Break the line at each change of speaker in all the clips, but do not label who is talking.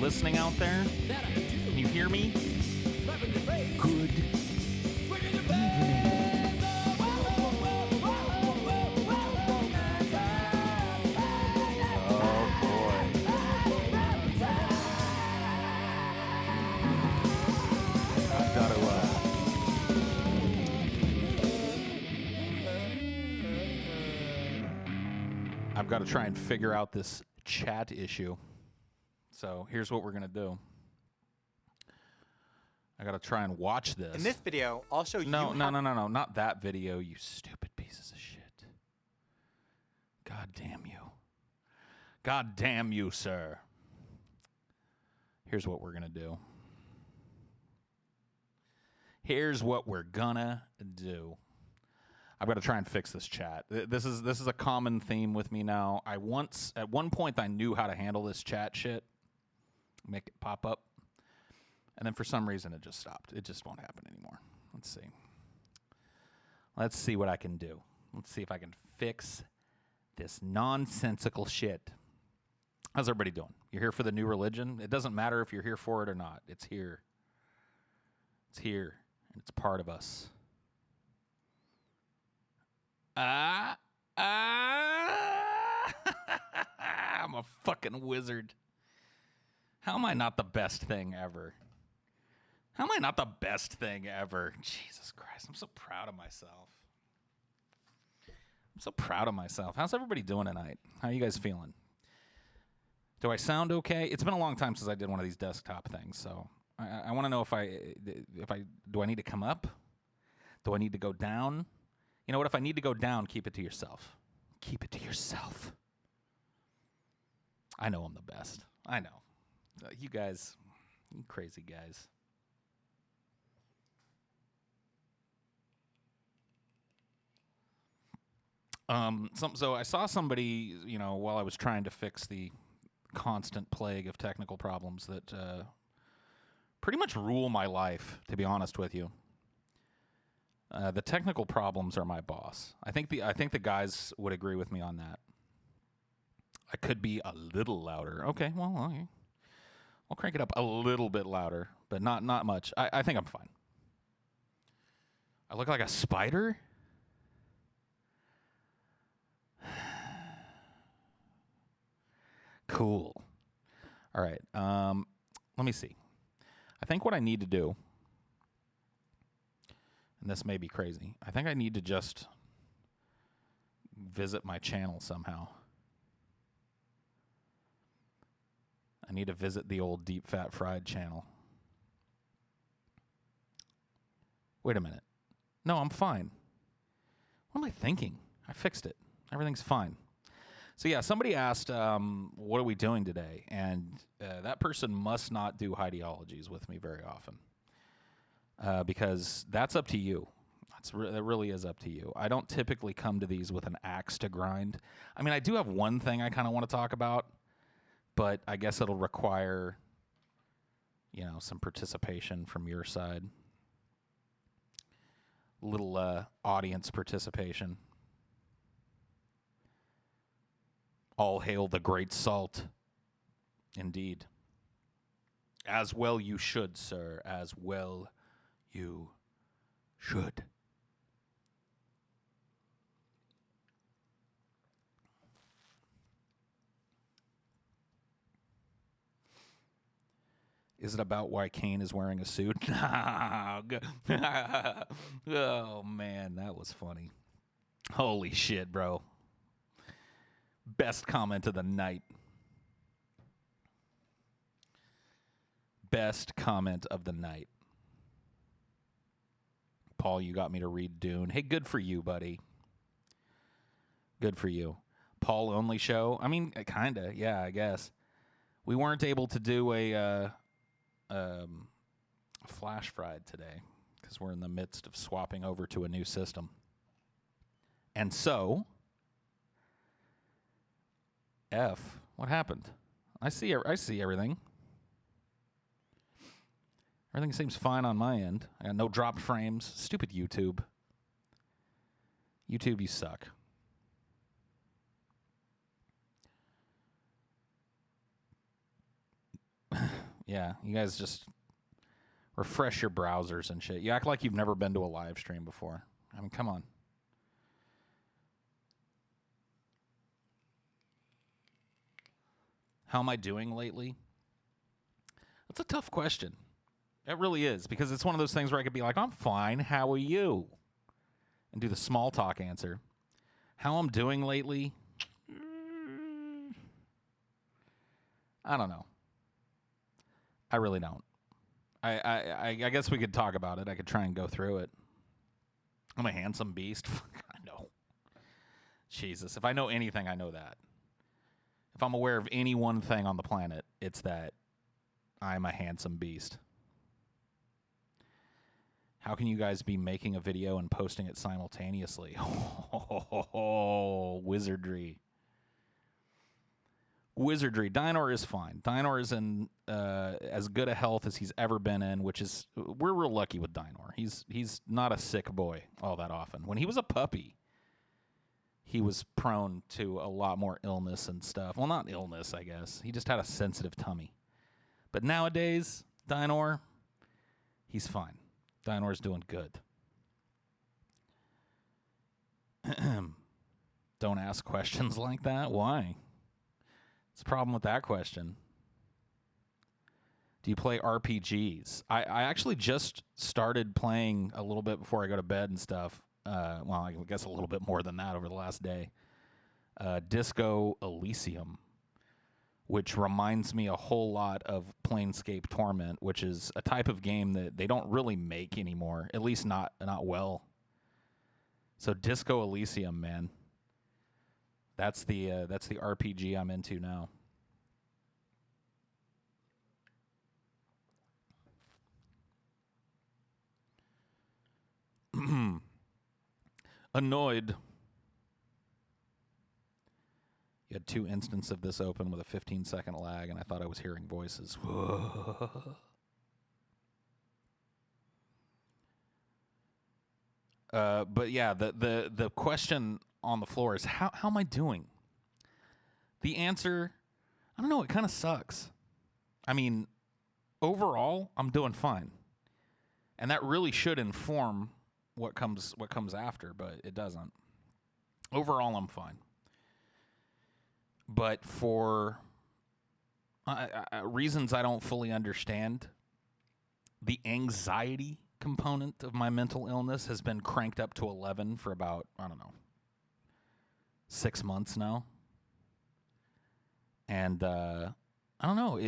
Listening out there? Can you hear me? Good evening. Oh boy. I've got to try and figure out this chat issue. So here's what we're going to do. I got to try and watch this.
In this video, I'll show you.
No, not that video, you stupid pieces of shit. God damn you. God damn you, sir. Here's what we're going to do. Here's what we're gonna do. I've got to try and fix this chat. This is a common theme with me now. At one point, I knew how to handle this chat shit. Make it pop up. And then for some reason, it just stopped. It just won't happen anymore. Let's see. Let's see what I can do. Let's see if I can fix this nonsensical shit. How's everybody doing? You're here for the new religion? It doesn't matter if you're here for it or not. It's here. It's here, and it's part of us. I'm a fucking wizard. How am I not the best thing ever? How am I not the best thing ever? Jesus Christ, I'm so proud of myself. I'm so proud of myself. How's everybody doing tonight? How are you guys feeling? Do I sound okay? It's been a long time since I did one of these desktop things, so I want to know if do I need to come up? Do I need to go down? You know what? If I need to go down, keep it to yourself. Keep it to yourself. I know I'm the best. I know. You guys, you crazy guys. So I saw somebody, while I was trying to fix the constant plague of technical problems that pretty much rule my life, to be honest with you. The technical problems are my boss. I think the guys would agree with me on that. I could be a little louder. Okay, well, okay. I'll crank it up a little bit louder, but not much. I think I'm fine. I look like a spider? Cool. All right. Let me see. I think what I need to do, and this may be crazy, I think I need to just visit my channel somehow. I need to visit the old Deep Fat Fried channel. Wait a minute. No, I'm fine. What am I thinking? I fixed it. Everything's fine. So yeah, somebody asked, what are we doing today? And that person must not do ideologies with me very often. Because that's up to you. That really is up to you. I don't typically come to these with an axe to grind. I mean, I do have one thing I kind of want to talk about, but I guess it'll require, some participation from your side. Little audience participation. All hail the great salt. Indeed. As well you should, sir. As well you should. Is it about why Kane is wearing a suit? Oh, man, that was funny. Holy shit, bro. Best comment of the night. Best comment of the night. Paul, you got me to read Dune. Hey, good for you, buddy. Good for you. Paul only show? I mean, kind of, yeah, I guess. We weren't able to do a flash fried today because we're in the midst of swapping over to a new system. And so, what happened? I see everything. Everything seems fine on my end. I got no dropped frames. Stupid YouTube. YouTube, you suck. Yeah, you guys just refresh your browsers and shit. You act like you've never been to a live stream before. I mean, come on. How am I doing lately? That's a tough question. It really is, because it's one of those things where I could be like, I'm fine, how are you? And do the small talk answer. How I'm doing lately? I don't know. I really don't. I guess we could talk about it. I could try and go through it. I'm a handsome beast. I know. Jesus, if I know anything, I know that. If I'm aware of any one thing on the planet, it's that I'm a handsome beast. How can you guys be making a video and posting it simultaneously? Oh, wizardry. Wizardry. Dinor is fine. Dinor is in as good a health as he's ever been in, which is, we're real lucky with Dinor. He's not a sick boy all that often. When he was a puppy, he was prone to a lot more illness and stuff. Well, not illness, I guess. He just had a sensitive tummy. But nowadays, Dinor, he's fine. Dinor's doing good. Don't ask questions like that. Why? What's the problem with that question? Do you play RPGs? I actually just started playing a little bit before I go to bed and stuff. Well, I guess a little bit more than that over the last day. Disco Elysium, which reminds me a whole lot of Planescape Torment, which is a type of game that they don't really make anymore, at least not well. So Disco Elysium, man. That's the RPG I'm into now. Annoyed. You had 2 instances of this open with a 15-second lag, and I thought I was hearing voices. But yeah, the question on the floor is, how am I doing? The answer, I don't know, it kind of sucks. I mean, overall, I'm doing fine. And that really should inform what comes after, but it doesn't. Overall, I'm fine. But for reasons I don't fully understand, the anxiety component of my mental illness has been cranked up to 11 for about, 6 months now. And I don't know.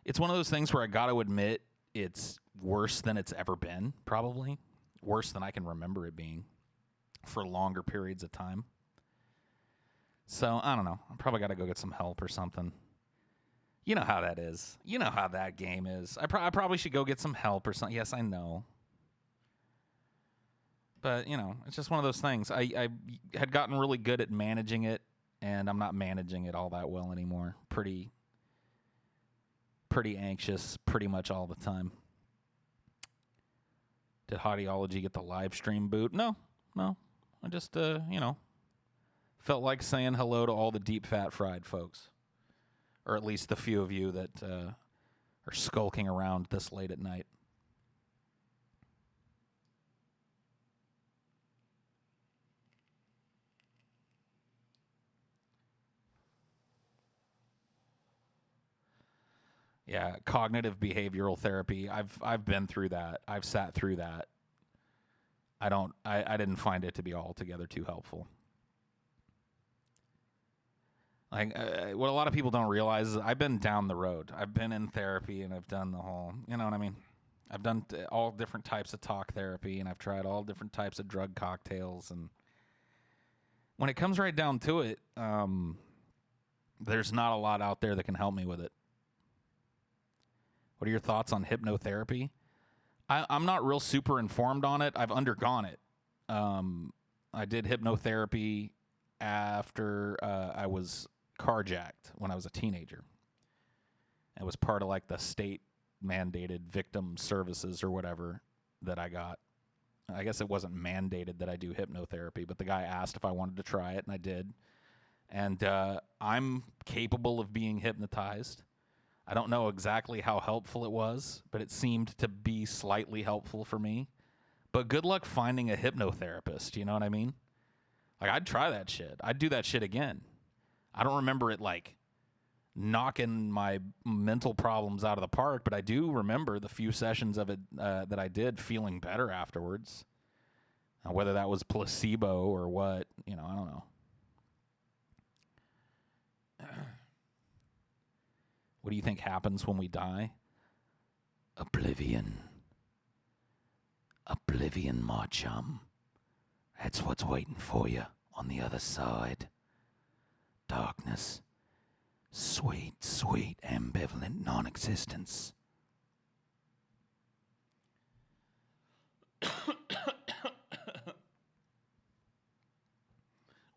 It's one of those things where I got to admit it's worse than it's ever been, probably. Worse than I can remember it being for longer periods of time. So, I don't know. I probably got to go get some help or something. You know how that is. You know how that game is. I probably should go get some help or something. Yes, I know. But, it's just one of those things. I had gotten really good at managing it, and I'm not managing it all that well anymore. Pretty anxious pretty much all the time. Did Audiology get the live stream boot? No. I just, felt like saying hello to all the deep fat fried folks. Or at least the few of you that are skulking around this late at night. Yeah, cognitive behavioral therapy. I've been through that. I've sat through that. I didn't find it to be altogether too helpful. Like what a lot of people don't realize is I've been down the road. I've been in therapy and I've done the whole, you know what I mean? I've done all different types of talk therapy and I've tried all different types of drug cocktails, and when it comes right down to it, there's not a lot out there that can help me with it. What are your thoughts on hypnotherapy? I'm not real super informed on it. I've undergone it. I did hypnotherapy after I was carjacked when I was a teenager. It was part of like the state mandated victim services or whatever that I got. I guess it wasn't mandated that I do hypnotherapy, but the guy asked if I wanted to try it, and I did. And I'm capable of being hypnotized. I don't know exactly how helpful it was, but it seemed to be slightly helpful for me. But good luck finding a hypnotherapist, you know what I mean? Like, I'd try that shit. I'd do that shit again. I don't remember it, like, knocking my mental problems out of the park, but I do remember the few sessions of it that I did feeling better afterwards. Whether that was placebo or what, you know, I don't know. What do you think happens when we die? Oblivion. Oblivion, my chum. That's what's waiting for you on the other side. Darkness. Sweet, sweet, ambivalent non-existence.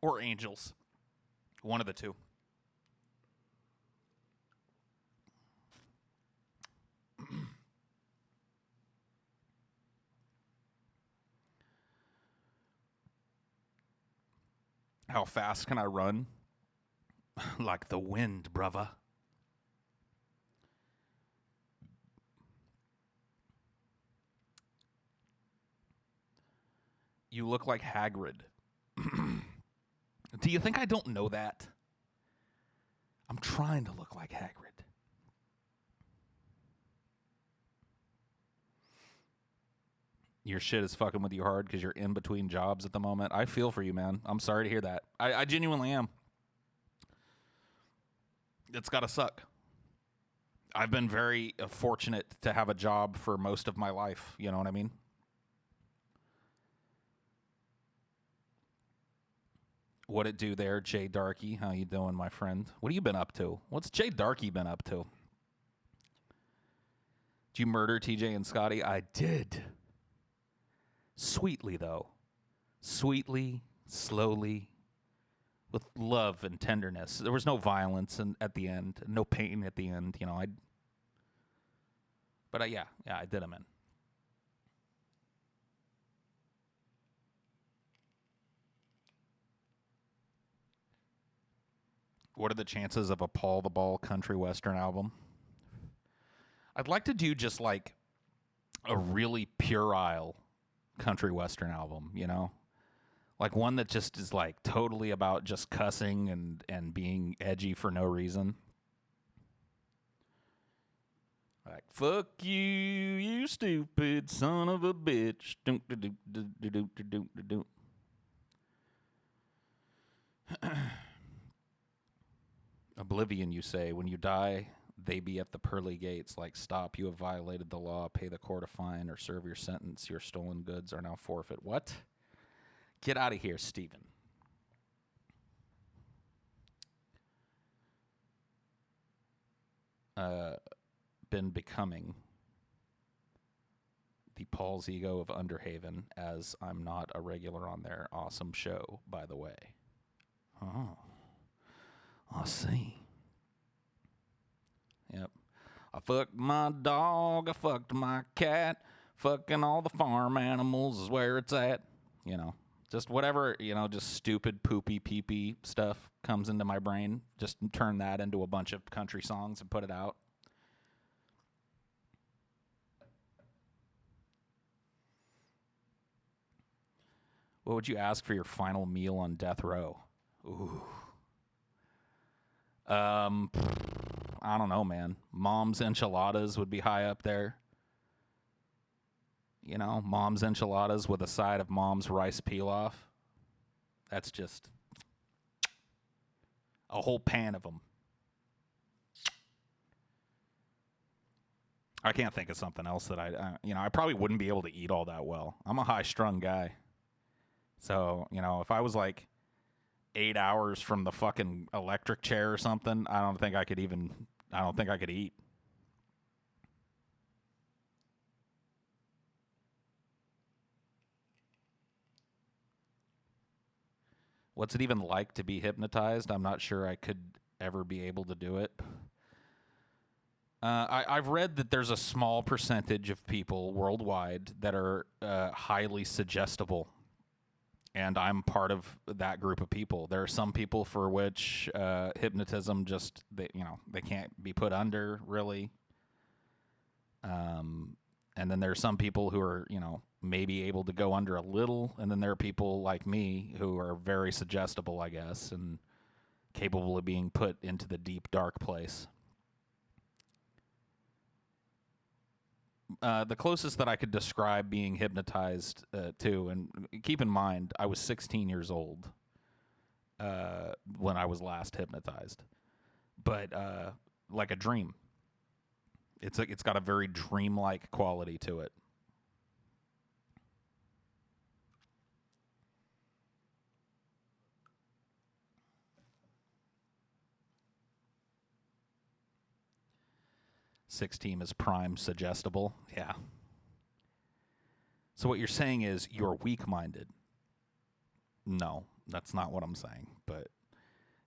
Or angels. One of the two. How fast can I run? Like the wind, brother. You look like Hagrid. Do you think I don't know that? I'm trying to look like Hagrid. Your shit is fucking with you hard because you're in between jobs at the moment. I feel for you, man. I'm sorry to hear that. I genuinely am. It's gotta suck. I've been very fortunate to have a job for most of my life. You know what I mean? What it do there, Jay Darky? How you doing, my friend? What have you been up to? What's Jay Darky been up to? Did you murder TJ and Scotty? I did. Sweetly, though. Sweetly, slowly, with love and tenderness. There was no violence at the end, no pain at the end. You know, yeah, I did him in. What are the chances of a Paul the Ball country western album? I'd like to do just like a really puerile country western album, you know? Like one that just is like totally about just cussing and being edgy for no reason. Like, fuck you, you stupid son of a bitch. Oblivion, you say. When you die, they be at the pearly gates. Like, stop, you have violated the law. Pay the court a fine or serve your sentence. Your stolen goods are now forfeit. What? Get out of here, Stephen. Been becoming the Paul's ego of Underhaven, as I'm not a regular on their awesome show, by the way. Oh, I see. Yep. I fucked my dog, I fucked my cat, fucking all the farm animals is where it's at. You know, just whatever, you know, just stupid, poopy, pee-pee stuff comes into my brain. Just turn that into a bunch of country songs and put it out. What would you ask for your final meal on death row? Ooh. I I don't know, man. Mom's enchiladas would be high up there. You know, Mom's enchiladas with a side of Mom's rice pilaf. That's just a whole pan of them. I can't think of something else that I probably wouldn't be able to eat all that well. I'm a high-strung guy. So, if I was like 8 hours from the fucking electric chair or something, I don't think I could eat. What's it even like to be hypnotized? I'm not sure I could ever be able to do it. I've read that there's a small percentage of people worldwide that are highly suggestible, and I'm part of that group of people. There are some people for which hypnotism they can't be put under, really. And then there are some people who are, maybe able to go under a little, and then there are people like me who are very suggestible, I guess, and capable of being put into the deep, dark place. The closest that I could describe being hypnotized to, and keep in mind, I was 16 years old when I was last hypnotized, but like a dream. It's got a very dreamlike quality to it. Six team is prime suggestible. Yeah. So what you're saying is you're weak-minded. No, that's not what I'm saying. But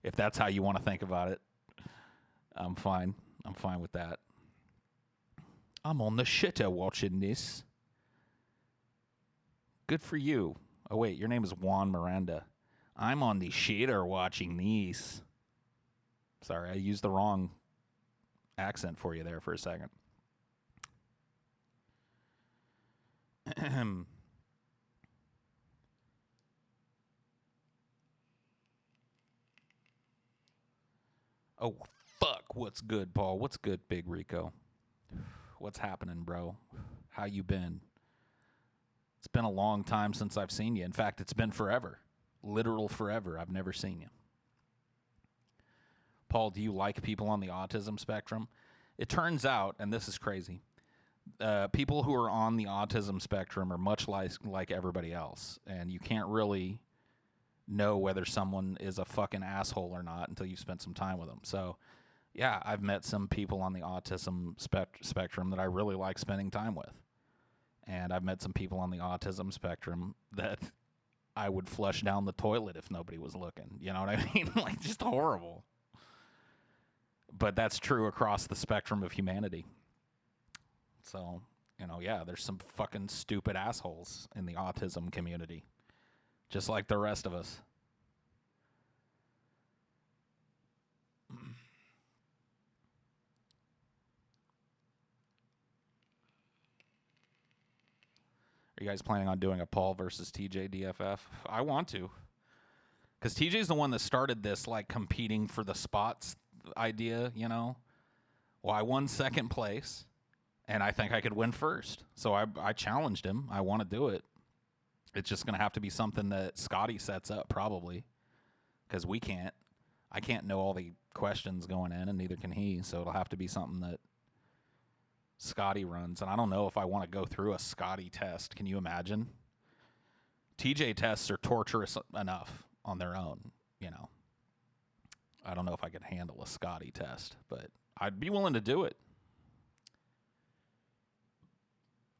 if that's how you want to think about it, I'm fine. I'm fine with that. I'm on the shitter watching this. Good for you. Oh, wait, your name is Juan Miranda. I'm on the shitter watching these. Sorry, I used the wrong accent for you there for a second. Oh, fuck. What's good, Paul? What's good, Big Rico? What's happening, bro? How you been? It's been a long time since I've seen you. In fact, it's been forever. Literal forever. I've never seen you. Paul, do you like people on the autism spectrum? It turns out, and this is crazy, people who are on the autism spectrum are much like everybody else, and you can't really know whether someone is a fucking asshole or not until you've spent some time with them. So, yeah, I've met some people on the autism spectrum that I really like spending time with. And I've met some people on the autism spectrum that I would flush down the toilet if nobody was looking. You know what I mean? Like, just horrible. But that's true across the spectrum of humanity. So, yeah, there's some fucking stupid assholes in the autism community, just like the rest of us. Are you guys planning on doing a Paul versus TJ DFF? I want to. Because TJ's the one that started this, like, competing for the spots idea, Well, I won second place, and I think I could win first. So I challenged him. I want to do it. It's just going to have to be something that Scotty sets up, probably, because I can't know all the questions going in, and neither can he, so it'll have to be something that Scotty runs. And I don't know if I want to go through a Scotty test. Can you imagine? TJ tests are torturous enough on their own, I don't know if I could handle a Scotty test, but I'd be willing to do it.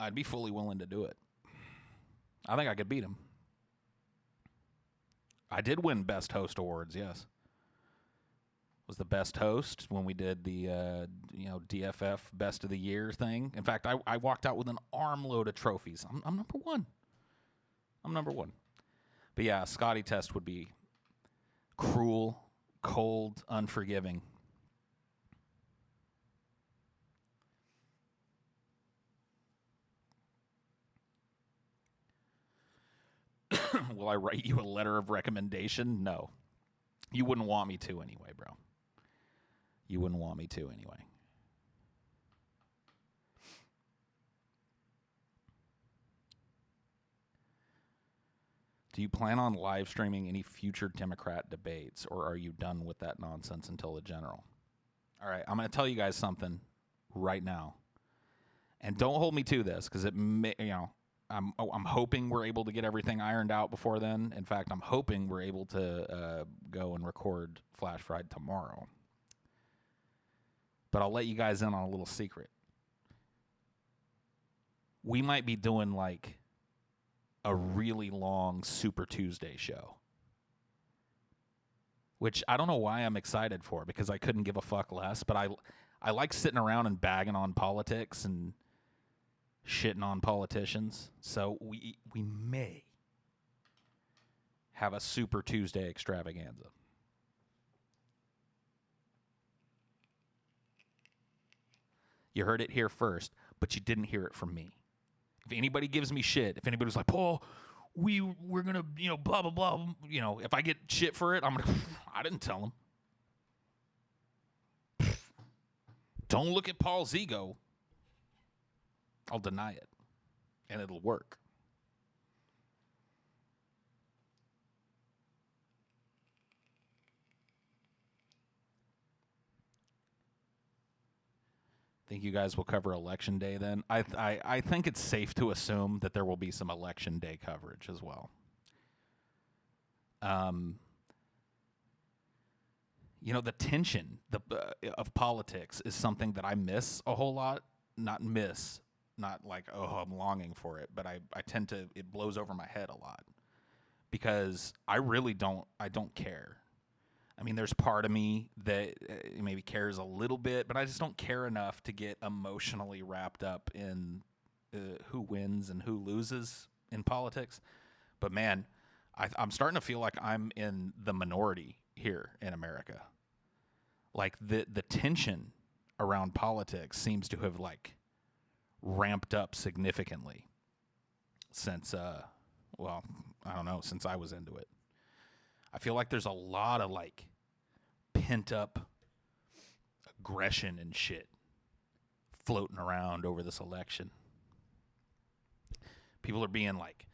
I'd be fully willing to do it. I think I could beat him. I did win Best Host Awards, yes. Was the best host when we did the DFF Best of the Year thing. In fact, I walked out with an armload of trophies. I'm number one. I'm number one. But yeah, a Scotty test would be cruel, cold, unforgiving. Will I write you a letter of recommendation? No. You wouldn't want me to anyway, bro. You wouldn't want me to anyway. Do you plan on live streaming any future Democrat debates, or are you done with that nonsense until the general? All right, I'm going to tell you guys something right now, and don't hold me to this because it may, I'm hoping we're able to get everything ironed out before then. In fact, I'm hoping we're able to go and record Flash Friday tomorrow. But I'll let you guys in on a little secret. We might be doing like a really long Super Tuesday show, which I don't know why I'm excited for, because I couldn't give a fuck less, but I like sitting around and bagging on politics and shitting on politicians. So we may have a Super Tuesday extravaganza. You heard it here first, but you didn't hear it from me. If anybody gives me shit, if anybody's like, Paul, we're gonna, blah blah blah, if I get shit for it, I'm gonna, I didn't tell him. Don't look at Paul's ego. I'll deny it, and it'll work. Think you guys will cover Election Day then? I think it's safe to assume that there will be some Election Day coverage as well. The tension of politics is something that I miss a whole lot. Not like, oh, I'm longing for it, but I tend to, it blows over my head a lot because I don't care. I mean, there's part of me that maybe cares a little bit, but I just don't care enough to get emotionally wrapped up in who wins and who loses in politics. But man, I'm starting to feel like I'm in the minority here in America. Like the tension around politics seems to have like ramped up significantly since, I don't know, since I was into it. I feel like there's a lot of like pent up aggression and shit floating around over this election. People are being like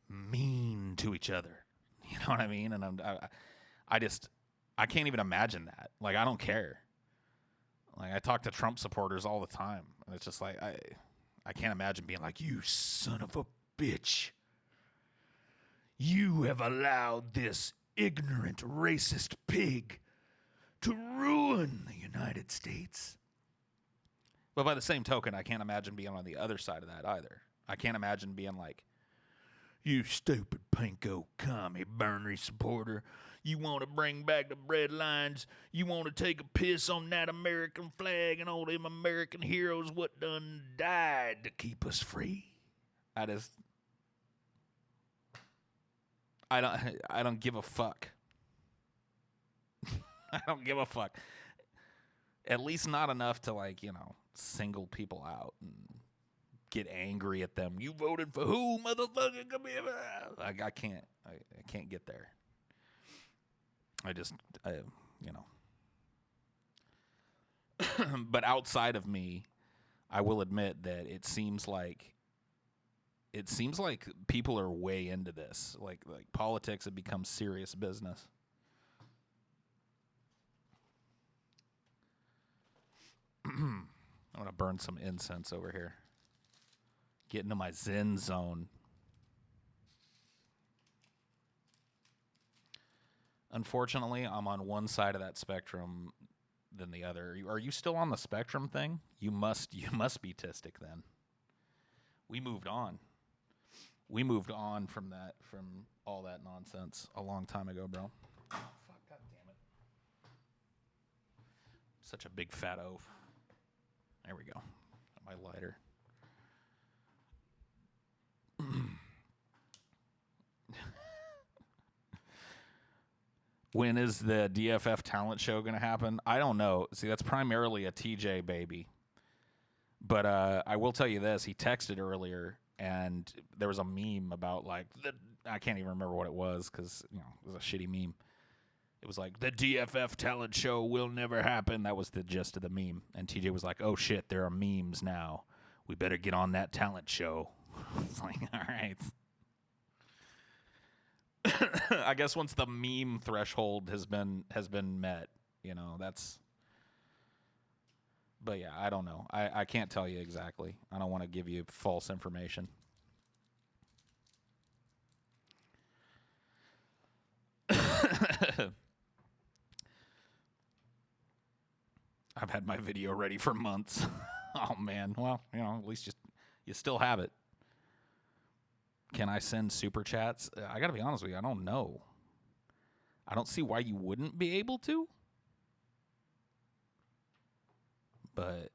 mean to each other. You know what I mean? And I can't even imagine that. Like, I don't care. Like, I talk to Trump supporters all the time, and it's just like I can't imagine being like, you son of a bitch. You have allowed this ignorant, racist pig to ruin the United States. But by the same token, I can't imagine being on the other side of that either. I can't imagine being like, you stupid pinko commie Bernie supporter. You want to bring back the bread lines. You want to take a piss on that American flag and all them American heroes what done died to keep us free. I don't give a fuck. I don't give a fuck. At least not enough to like, single people out and get angry at them. You voted for who, motherfucker? Come here. I can't get there. But outside of me, I will admit that it seems like people are way into this. Like politics have become serious business. I'm going to burn some incense over here. Get into my Zen zone. Unfortunately, I'm on one side of that spectrum than the other. Are you still on the spectrum thing? You must be Tistic then. We moved on. We moved on from all that nonsense a long time ago, bro. Oh, fuck, god damn it. Such a big fat oaf. There we go. My lighter. When is the DFF talent show going to happen? I don't know. See, that's primarily a TJ baby. But I will tell you this. He texted earlier, and there was a meme about, like, I can't even remember what it was because, it was a shitty meme. It was like, the DFF talent show will never happen. That was the gist of the meme. And TJ was like, oh shit, there are memes now. We better get on that talent show. It's like, all right. I guess once the meme threshold has been met, you know, that's. But yeah, I don't know. I can't tell you exactly. I don't want to give you false information. I've had my video ready for months. Oh man. Well, you know, at least you still have it. Can I send super chats? I got to be honest with you, I don't know. I don't see why you wouldn't be able to. But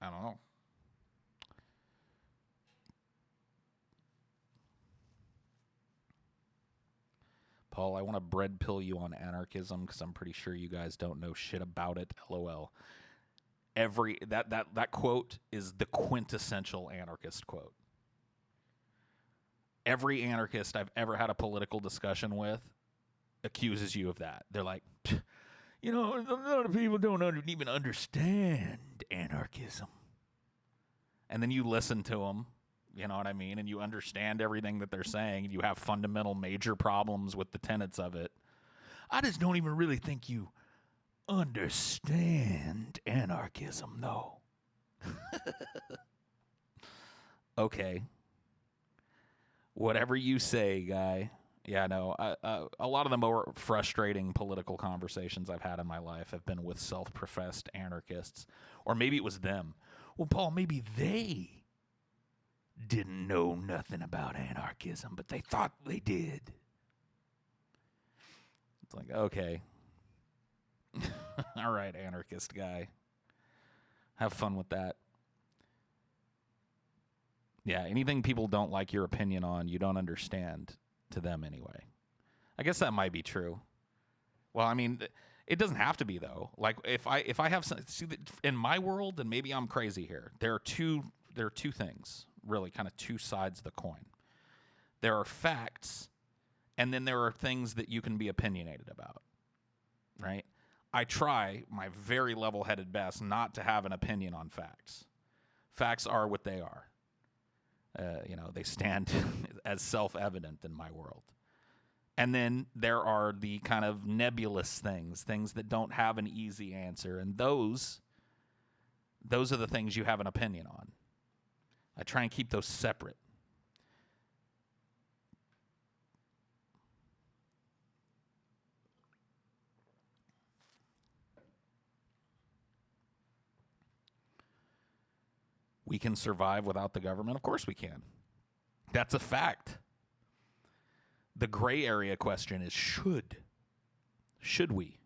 I don't know. Paul, I want to bread pill you on anarchism because I'm pretty sure you guys don't know shit about it. LOL. That quote is the quintessential anarchist quote. Every anarchist I've ever had a political discussion with accuses you of that. They're like, you know, a lot of people don't even understand anarchism. And then you listen to them, you know what I mean? And you understand everything that they're saying. And you have fundamental major problems with the tenets of it. I just don't even really think you understand anarchism, though. Okay. Whatever you say, guy. Yeah, no. A lot of the more frustrating political conversations I've had in my life have been with self-professed anarchists. Or maybe it was them. Well, Paul, maybe they didn't know nothing about anarchism, but they thought they did. It's like, okay. All right, anarchist guy. Have fun with that. Yeah, anything people don't like your opinion on, you don't understand to them anyway. I guess that might be true. Well, I mean, it doesn't have to be though. Like if I have some, see, in my world, and maybe I'm crazy here. There are two things, really, kind of two sides of the coin. There are facts, and then there are things that you can be opinionated about. Right? I try my very level-headed best not to have an opinion on facts. Facts are what they are. You know, they stand as self-evident in my world. And then there are the kind of nebulous things that don't have an easy answer. And those are the things you have an opinion on. I try and keep those separate. We can survive without the government? Of course we can. That's a fact. The gray area question is should. Should we?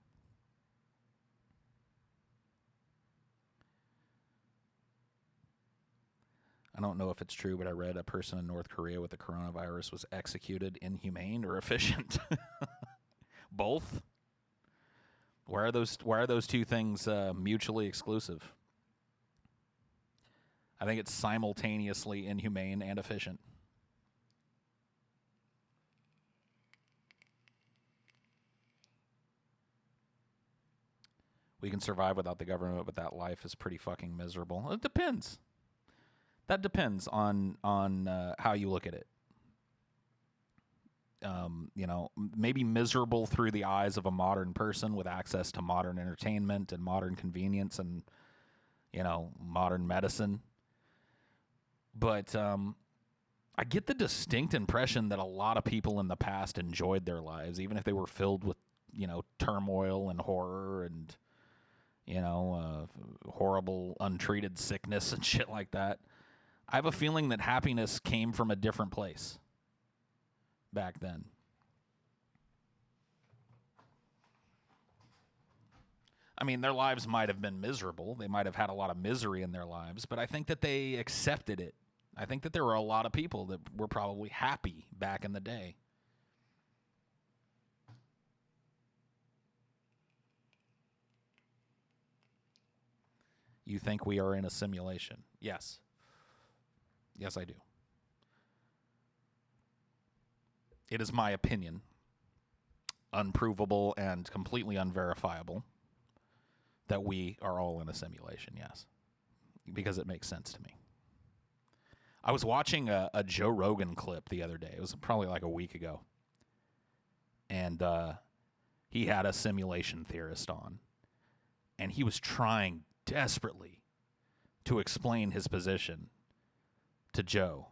I don't know if it's true, but I read a person in North Korea with the coronavirus was executed. Inhumane or efficient? Both? Why are those two things mutually exclusive? I think it's simultaneously inhumane and efficient. We can survive without the government, but that life is pretty fucking miserable. It depends. That depends on how you look at it. You know, maybe miserable through the eyes of a modern person with access to modern entertainment and modern convenience and, you know, modern medicine. But I get the distinct impression that a lot of people in the past enjoyed their lives, even if they were filled with, you know, turmoil and horror and, you know, horrible untreated sickness and shit like that. I have a feeling that happiness came from a different place back then. I mean, their lives might have been miserable. They might have had a lot of misery in their lives, but I think that they accepted it. I think that there were a lot of people that were probably happy back in the day. You think we are in a simulation? Yes. Yes, I do. It is my opinion. unprovable and completely unverifiable that we are all in a simulation, yes, because it makes sense to me. I was watching a Joe Rogan clip the other day. It was probably like a week ago. And he had a simulation theorist on. And he was trying desperately to explain his position to Joe.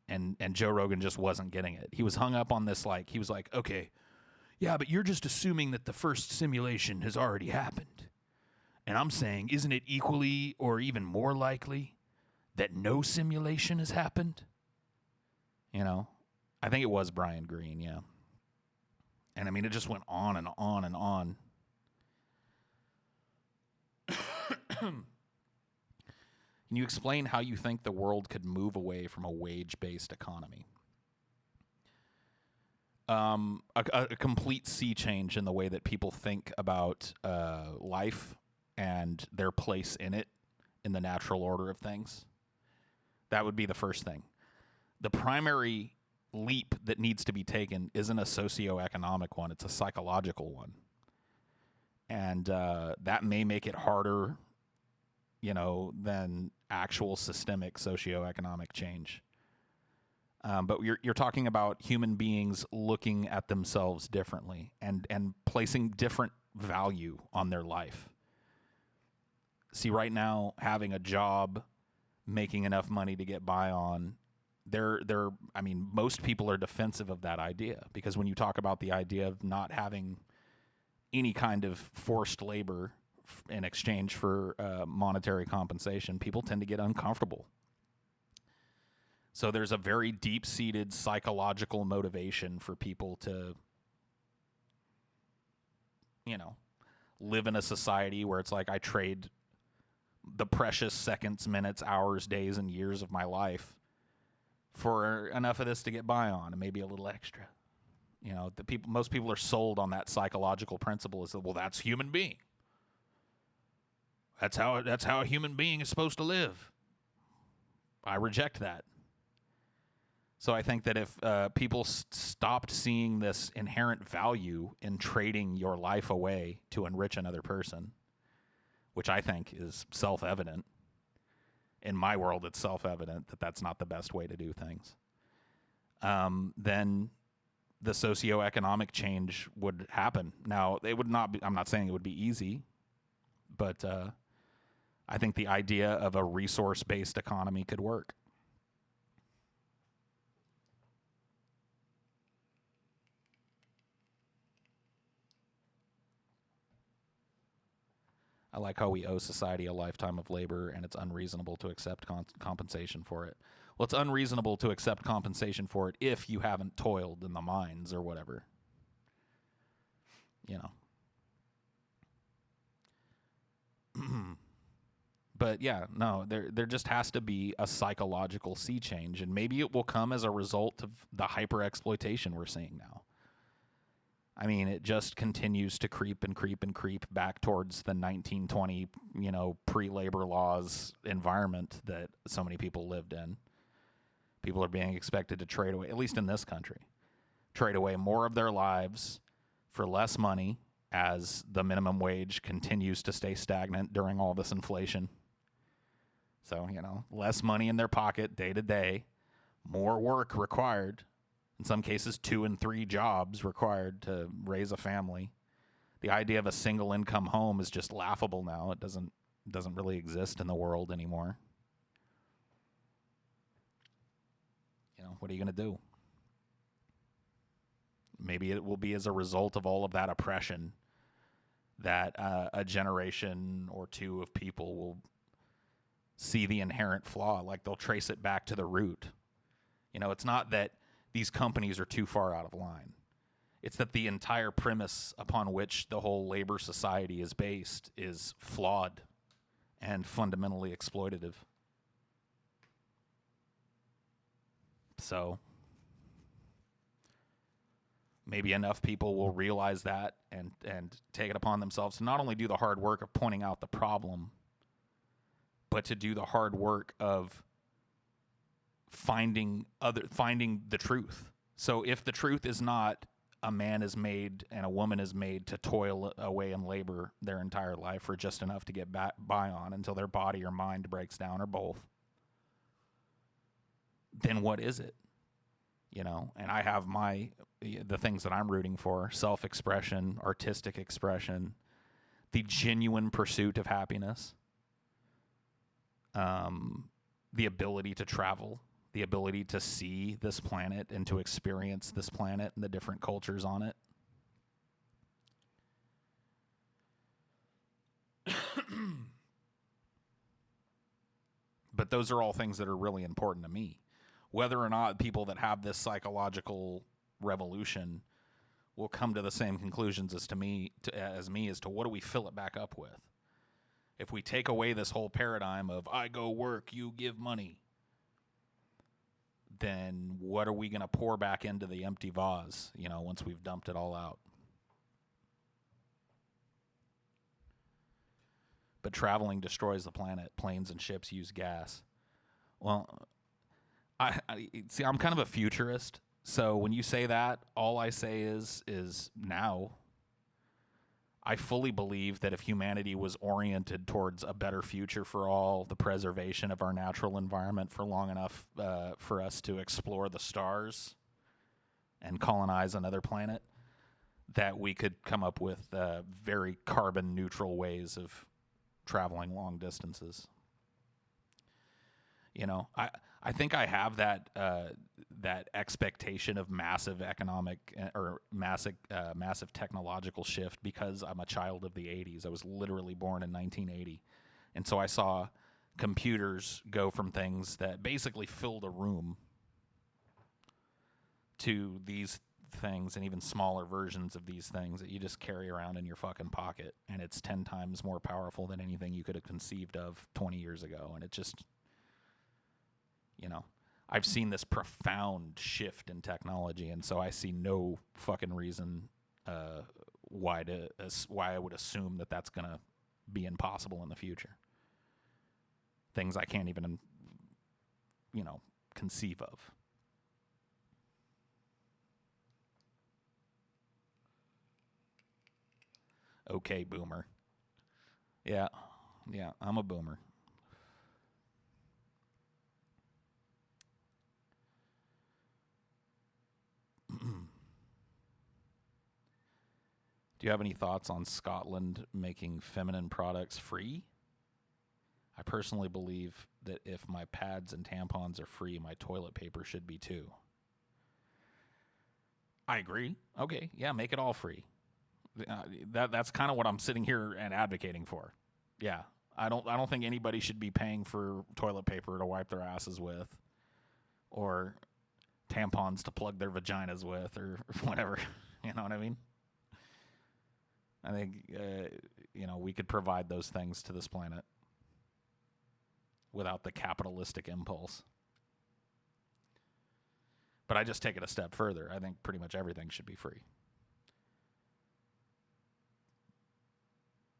And Joe Rogan just wasn't getting it. He was hung up on this, like, he was like, okay, yeah, but you're just assuming that the first simulation has already happened. And I'm saying, isn't it equally or even more likely that no simulation has happened? You know, I think it was Brian Greene, yeah. And I mean, it just went on and on and on. Can you explain how you think the world could move away from a wage-based economy? A complete sea change in the way that people think about life and their place in it, in the natural order of things. That would be the first thing. The primary leap that needs to be taken isn't a socioeconomic one, it's a psychological one. And that may make it harder, you know, than actual systemic socioeconomic change. But you're talking about human beings looking at themselves differently and placing different value on their life. See, right now, having a job, making enough money to get by on, I mean, most people are defensive of that idea, because when you talk about the idea of not having any kind of forced labor in exchange for monetary compensation, people tend to get uncomfortable. So there's a very deep-seated psychological motivation for people to, you know, live in a society where it's like, I trade the precious seconds, minutes, hours, days, and years of my life for enough of this to get by on, and maybe a little extra. You know, most people are sold on that psychological principle, is that, well, that's human being. That's how a human being is supposed to live. I reject that. So I think that if people stopped seeing this inherent value in trading your life away to enrich another person, which I think is self-evident. In my world, it's self-evident that that's not the best way to do things. Then the socioeconomic change would happen. Now, it would not be, I'm not saying it would be easy, but I think the idea of a resource-based economy could work. I like how we owe society a lifetime of labor, and it's unreasonable to accept compensation for it. Well, it's unreasonable to accept compensation for it if you haven't toiled in the mines or whatever. You know. But yeah, no, there just has to be a psychological sea change, and maybe it will come as a result of the hyper-exploitation we're seeing now. I mean, it just continues to creep and creep and creep back towards the 1920, you know, pre-labor laws environment that so many people lived in. People are being expected to trade away, at least in this country, trade away more of their lives for less money as the minimum wage continues to stay stagnant during all this inflation. So, you know, less money in their pocket day to day, more work required. In some cases, 2 and 3 jobs required to raise a family. The idea of a single income home is just laughable now. It doesn't really exist in the world anymore. You know, what are you going to do? Maybe it will be as a result of all of that oppression that a generation or two of people will see the inherent flaw, like they'll trace it back to the root. You know, it's not that these companies are too far out of line. It's that the entire premise upon which the whole labor society is based is flawed and fundamentally exploitative. So maybe enough people will realize that and take it upon themselves to not only do the hard work of pointing out the problem, but to do the hard work of finding the truth. So if the truth is not a man is made and a woman is made to toil away in labor their entire life for just enough to get by on until their body or mind breaks down, or both, then what is it? You know, and I have the things that I'm rooting for: self-expression, artistic expression, the genuine pursuit of happiness, the ability to travel, the ability to see this planet and to experience this planet and the different cultures on it. But those are all things that are really important to me. Whether or not people that have this psychological revolution will come to the same conclusions as me as to what do we fill it back up with. If we take away this whole paradigm of I go work, you give money, then what are we going to pour back into the empty vase, you know, once we've dumped it all out? But traveling destroys the planet. Planes and ships use gas. Well, I see, I'm kind of a futurist. So when you say that, all I say is now. I fully believe that if humanity was oriented towards a better future for all, the preservation of our natural environment for long enough for us to explore the stars and colonize another planet, that we could come up with very carbon neutral ways of traveling long distances. You know, I think I have that expectation of massive economic or massive technological shift because I'm a child of the 80s. I was literally born in 1980. And so I saw computers go from things that basically filled a room to these things and even smaller versions of these things that you just carry around in your fucking pocket. And it's 10 times more powerful than anything you could have conceived of 20 years ago. And it just, you know, I've seen this profound shift in technology, and so I see no fucking reason why I would assume that that's going to be impossible in the future. Things I can't even, you know, conceive of. Okay, boomer. Yeah, I'm a boomer. Do you have any thoughts on Scotland making feminine products free? I personally believe that if my pads and tampons are free, my toilet paper should be too. I agree. Okay, yeah, make it all free. That's kind of what I'm sitting here and advocating for. Yeah, I don't think anybody should be paying for toilet paper to wipe their asses with, or tampons to plug their vaginas with, or whatever. You know what I mean? I think, you know, we could provide those things to this planet without the capitalistic impulse. But I just take it a step further. I think pretty much everything should be free.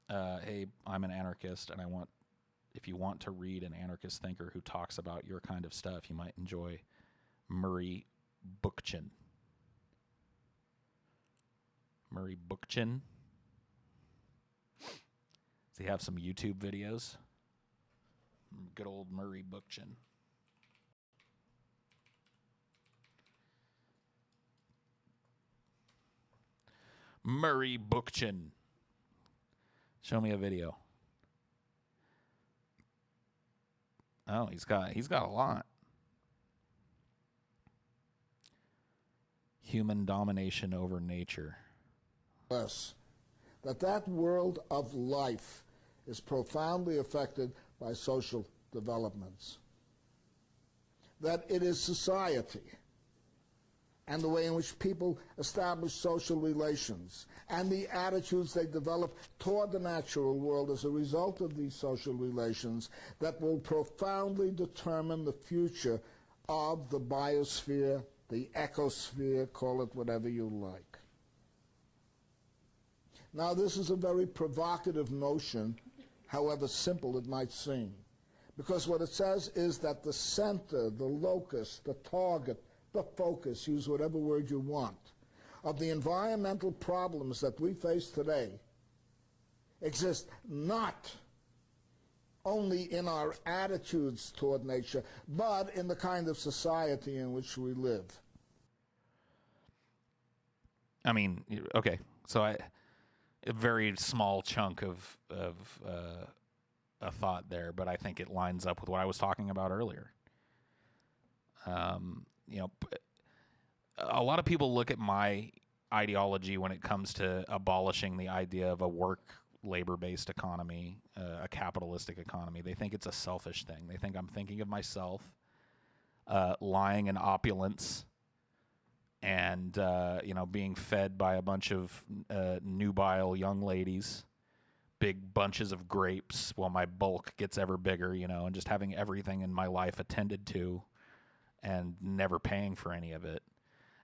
Hey, I'm an anarchist, and if you want to read an anarchist thinker who talks about your kind of stuff, you might enjoy Murray Bookchin. Murray Bookchin. Does he have some YouTube videos? Good old Murray Bookchin. Murray Bookchin. Show me a video. Oh, he's got a lot. Human domination over nature.
Yes, that world of life is profoundly affected by social developments. That it is society and the way in which people establish social relations and the attitudes they develop toward the natural world as a result of these social relations that will profoundly determine the future of the biosphere, the ecosphere, call it whatever you like. Now, this is a very provocative notion, however simple it might seem, because what it says is that the center, the locus, the target, the focus, use whatever word you want, of the environmental problems that we face today exist not only in our attitudes toward nature, but in the kind of society in which we live.
I mean, okay, so a very small chunk of a thought there, but I think it lines up with what I was talking about earlier. You know, a lot of people look at my ideology when it comes to abolishing the idea of a labor-based economy, a capitalistic economy. They think it's a selfish thing. They think I'm thinking of myself, lying in opulence, and you know, being fed by a bunch of nubile young ladies, big bunches of grapes, while my bulk gets ever bigger, you know, and just having everything in my life attended to, and never paying for any of it.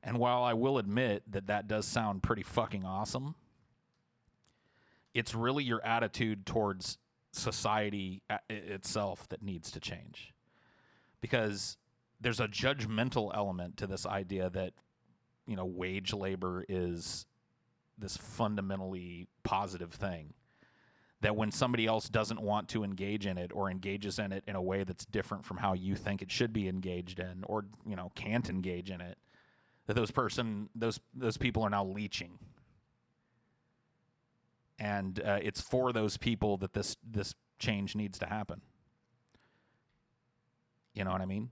And while I will admit that that does sound pretty fucking awesome, it's really your attitude towards society itself that needs to change. Because there's a judgmental element to this idea that, you know, wage labor is this fundamentally positive thing. That when somebody else doesn't want to engage in it, or engages in it in a way that's different from how you think it should be engaged in, or, you know, can't engage in it, that those people are now leeching. And it's for those people that this change needs to happen. You know what I mean?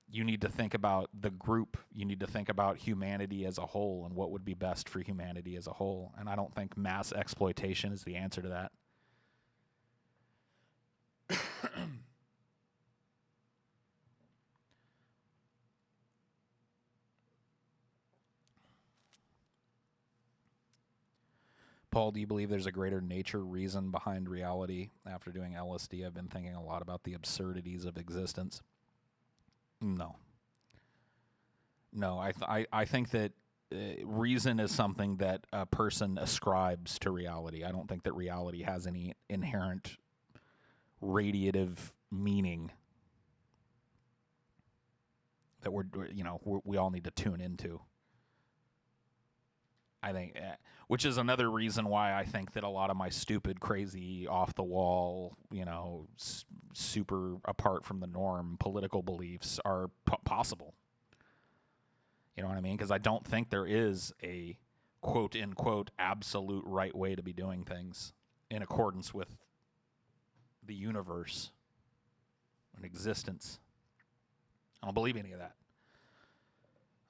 You need to think about the group. You need to think about humanity as a whole and what would be best for humanity as a whole. And I don't think mass exploitation is the answer to that. Paul, do you believe there's a greater nature reason behind reality? After doing LSD, I've been thinking a lot about the absurdities of existence. No. No, I think that reason is something that a person ascribes to reality. I don't think that reality has any inherent radiative meaning that we all need to tune into. I think, which is another reason why I think that a lot of my stupid, crazy, off the wall, you know, super apart from the norm political beliefs are possible. You know what I mean? Because I don't think there is a quote unquote absolute right way to be doing things in accordance with the universe and existence. I don't believe any of that.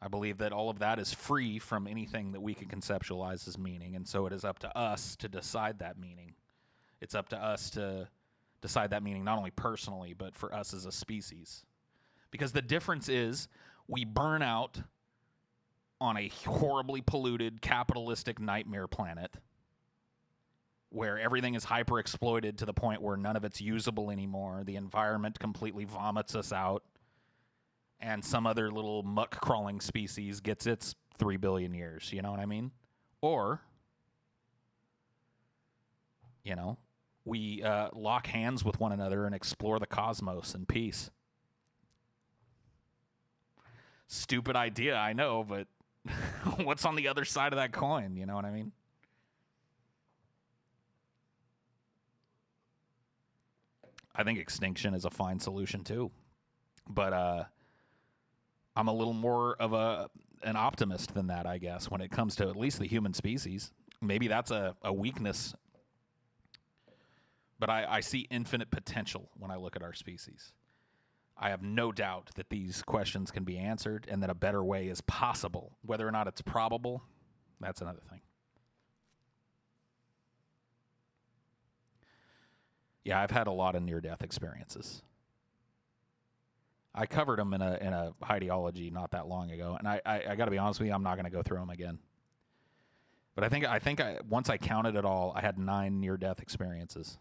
I believe that all of that is free from anything that we can conceptualize as meaning, and so it is up to us to decide that meaning. It's up to us to decide that meaning not only personally, but for us as a species. Because the difference is we burn out on a horribly polluted, capitalistic nightmare planet where everything is hyper-exploited to the point where none of it's usable anymore. The environment completely vomits us out. And some other little muck-crawling species gets its 3 billion years, you know what I mean? Or, you know, we lock hands with one another and explore the cosmos in peace. Stupid idea, I know, but what's on the other side of that coin, you know what I mean? I think extinction is a fine solution, too. But, I'm a little more of an optimist than that, I guess, when it comes to at least the human species. Maybe that's a weakness, but I see infinite potential when I look at our species. I have no doubt that these questions can be answered and that a better way is possible. Whether or not it's probable, that's another thing. Yeah, I've had a lot of near-death experiences. I covered them in a ideology not that long ago, and I got to be honest with you, I'm not going to go through them again. But I think once I counted it all, I had 9 near-death experiences.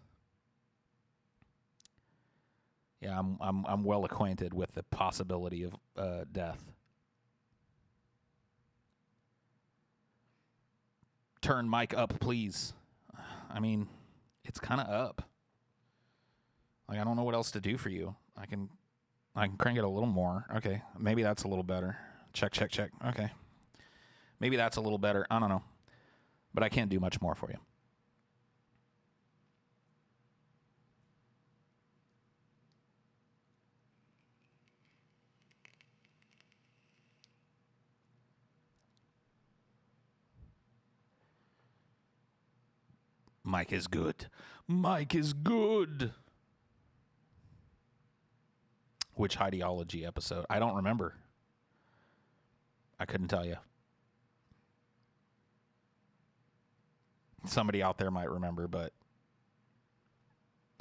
Yeah, I'm well acquainted with the possibility of death. Turn mic up, please. I mean, it's kind of up. Like, I don't know what else to do for you. I can crank it a little more. Okay, maybe that's a little better. Check. Okay. Maybe that's a little better. I don't know. But I can't do much more for you. Mike is good. Mike is good. Which ideology episode? I don't remember. I couldn't tell you. Somebody out there might remember, but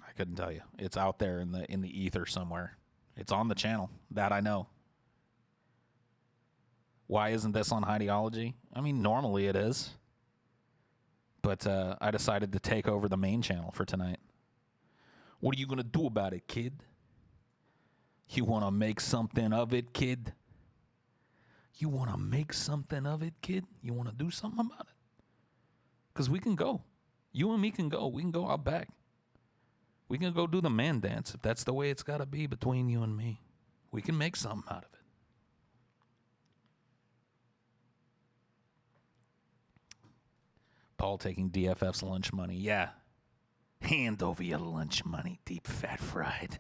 I couldn't tell you. It's out there in the ether somewhere. It's on the channel. That I know. Why isn't this on ideology? I mean, normally it is. But I decided to take over the main channel for tonight. What are you going to do about it, kid? You want to make something of it, kid? You want to make something of it, kid? You want to do something about it? Because we can go. You and me can go. We can go out back. We can go do the man dance if that's the way it's got to be between you and me. We can make something out of it. Paul taking DFF's lunch money. Yeah. Hand over your lunch money, deep fat fried.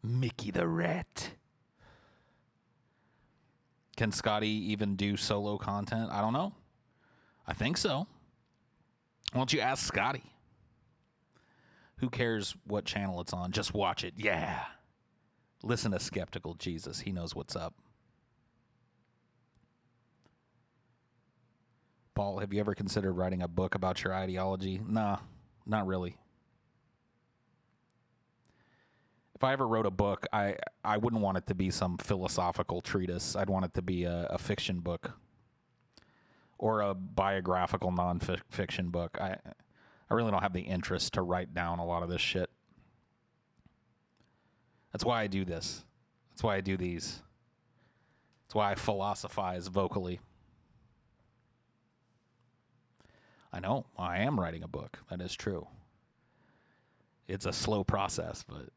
Mickey the Rat. Can Scotty even do solo content? I don't know. I think so. Why don't you ask Scotty? Who cares what channel it's on? Just watch it. Yeah. Listen to Skeptical Jesus. He knows what's up. Paul, have you ever considered writing a book about your ideology? Nah, not really. If I ever wrote a book, I wouldn't want it to be some philosophical treatise. I'd want it to be a fiction book or a biographical non-fiction book. I really don't have the interest to write down a lot of this shit. That's why I do this. That's why I do these. That's why I philosophize vocally. I know, I am writing a book. That is true. It's a slow process, but...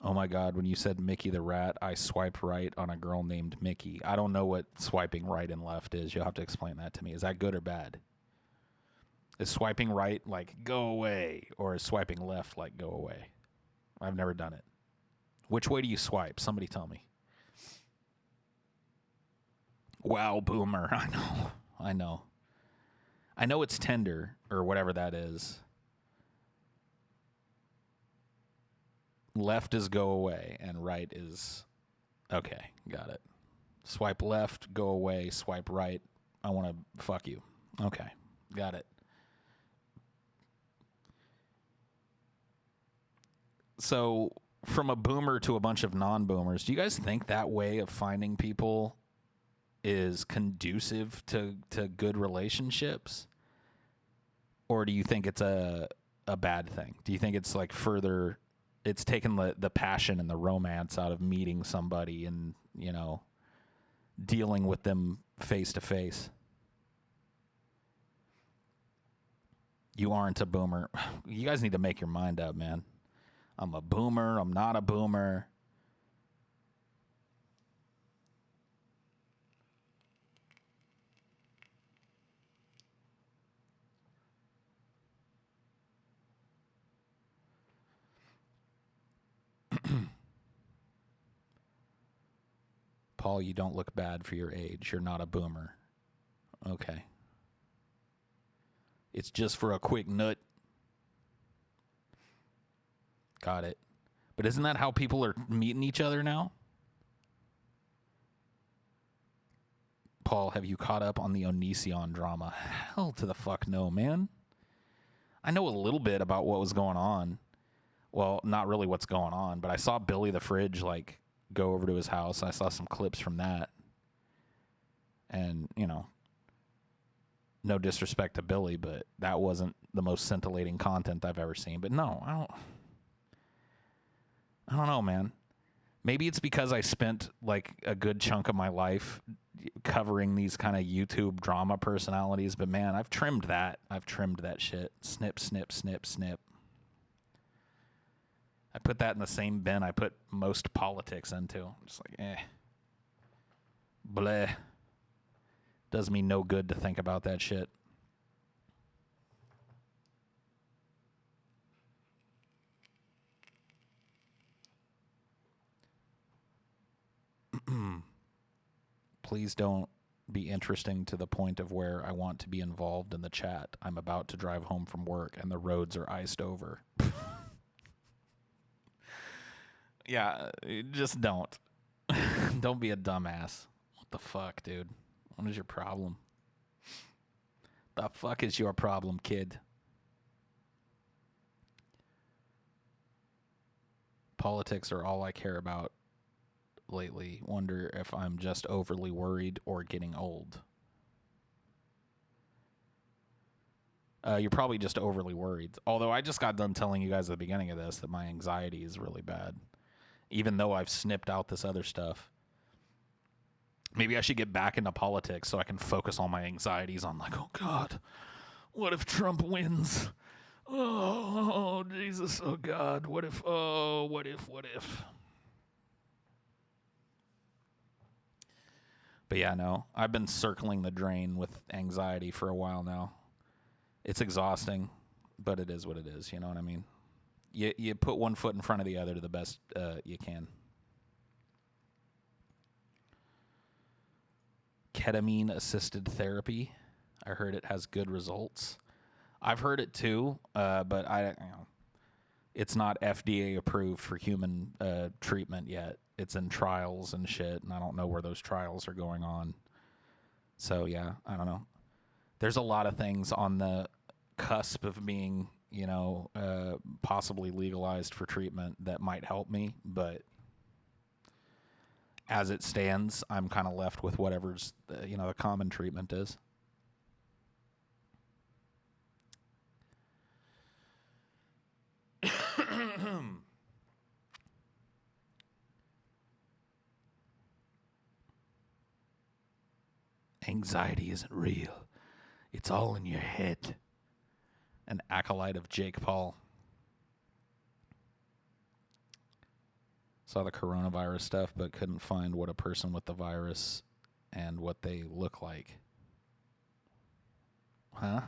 Oh my God, when you said Mickey the Rat, I swiped right on a girl named Mickey. I don't know what swiping right and left is. You'll have to explain that to me. Is that good or bad? Is swiping right like go away, or is swiping left like go away? I've never done it. Which way do you swipe? Somebody tell me. Wow, boomer. I know. I know. I know it's Tinder or whatever that is. Left is go away, and right is... Okay, got it. Swipe left, go away, swipe right. I want to fuck you. Okay, got it. So, from a boomer to a bunch of non-boomers, do you guys think that way of finding people is conducive to good relationships? Or do you think it's a bad thing? Do you think it's like further... It's taken the passion and the romance out of meeting somebody and, you know, dealing with them face to face? You aren't a boomer. You guys need to make your mind up, man. I'm a boomer. I'm not a boomer. Paul, you don't look bad for your age. You're not a boomer. Okay. It's just for a quick nut. Got it. But isn't that how people are meeting each other now? Paul, have you caught up on the Onision drama? Hell to the fuck no, man. I know a little bit about what was going on. Well, not really what's going on, but I saw Billy the Fridge, like, go over to his house. I saw some clips from that. And, you know, no disrespect to Billy, but that wasn't the most scintillating content I've ever seen. But no, I don't... I don't know, man. Maybe it's because I spent like a good chunk of my life covering these kind of YouTube drama personalities, but man, I've trimmed that. I've trimmed that shit. Snip, snip, snip, snip. I put that in the same bin I put most politics into. I'm just like, bleh. Does me no good to think about that shit. Please don't be interesting to the point of where I want to be involved in the chat. I'm about to drive home from work and the roads are iced over. Yeah, just don't. Don't be a dumbass. What the fuck, dude? What is your problem? The fuck is your problem, kid? Politics are all I care about lately. Wonder if I'm just overly worried or getting old. You're probably just overly worried. Although I just got done telling you guys at the beginning of this that my anxiety is really bad. Even though I've snipped out this other stuff. Maybe I should get back into politics so I can focus all my anxieties on like, oh God, what if Trump wins? Oh, Jesus, oh God, what if, what if? But yeah, no, I've been circling the drain with anxiety for a while now. It's exhausting, but it is what it is, you know what I mean? You put one foot in front of the other to the best you can. Ketamine-assisted therapy. I heard it has good results. I've heard it too, but it's not FDA approved for human treatment yet. It's in trials and shit, and I don't know where those trials are going on. So yeah, I don't know. There's a lot of things on the cusp of being, possibly legalized for treatment that might help me, but as it stands, I'm kind of left with whatever's, the common treatment is. Anxiety isn't real. It's all in your head. An acolyte of Jake Paul. Saw the coronavirus stuff, but couldn't find what a person with the virus and what they look like. Huh?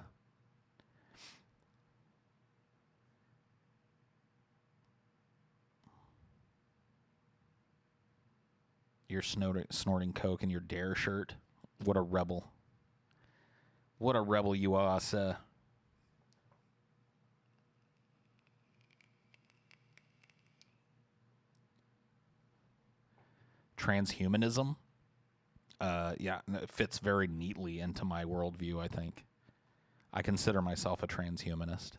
You're snorting coke in your Dare shirt. What a rebel. What a rebel you are, sir. Transhumanism. It fits very neatly into my worldview, I think. I consider myself a transhumanist.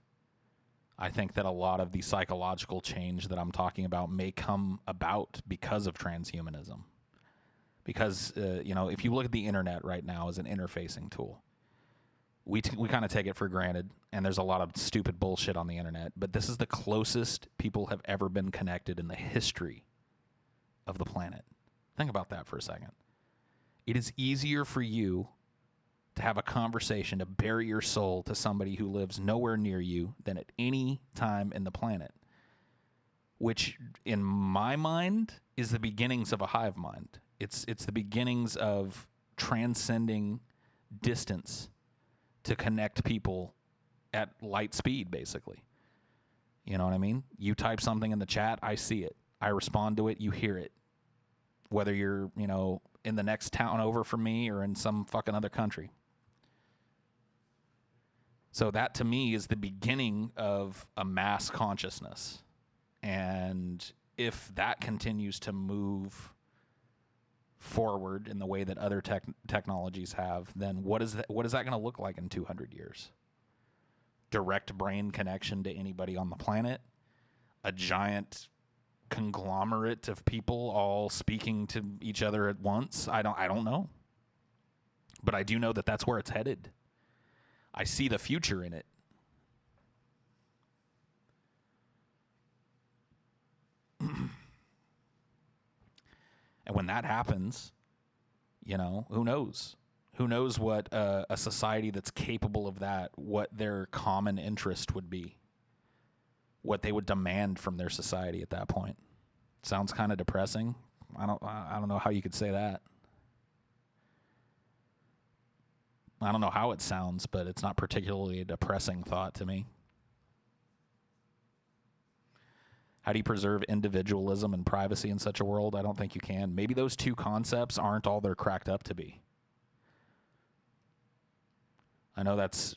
I think that a lot of the psychological change that I'm talking about may come about because of transhumanism. Because, if you look at the internet right now as an interfacing tool, we kind of take it for granted, and there's a lot of stupid bullshit on the internet, but this is the closest people have ever been connected in the history of the planet. Think about that for a second. It is easier for you to have a conversation, to bare your soul to somebody who lives nowhere near you than at any time in the planet, which in my mind is the beginnings of a hive mind. It's the beginnings of transcending distance to connect people at light speed, basically. You know what I mean? You type something in the chat, I see it. I respond to it, you hear it. Whether you're, in the next town over from me or in some fucking other country. So that, to me, is the beginning of a mass consciousness. And if that continues to move forward in the way that other technologies have, then what is that going to look like in 200 years? Direct brain connection to anybody on the planet? A giant conglomerate of people all speaking to each other at once? I don't know. But I do know that that's where it's headed. I see the future in it. And when that happens, who knows? Who knows what a society that's capable of that, what their common interest would be, what they would demand from their society at that point. Sounds kind of depressing. I don't know how you could say that. I don't know how it sounds, but it's not particularly a depressing thought to me. How do you preserve individualism and privacy in such a world? I don't think you can. Maybe those two concepts aren't all they're cracked up to be. I know that's,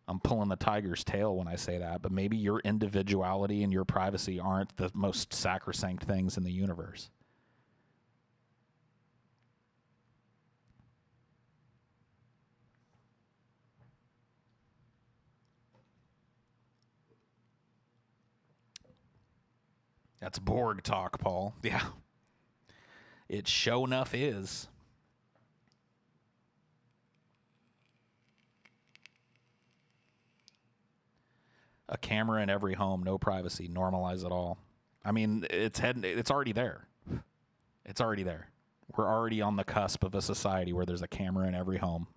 I'm pulling the tiger's tail when I say that, but maybe your individuality and your privacy aren't the most sacrosanct things in the universe. That's Borg talk, Paul. Yeah. It sure enough is. A camera in every home, no privacy, normalize it all. I mean, it's already there. It's already there. We're already on the cusp of a society where there's a camera in every home.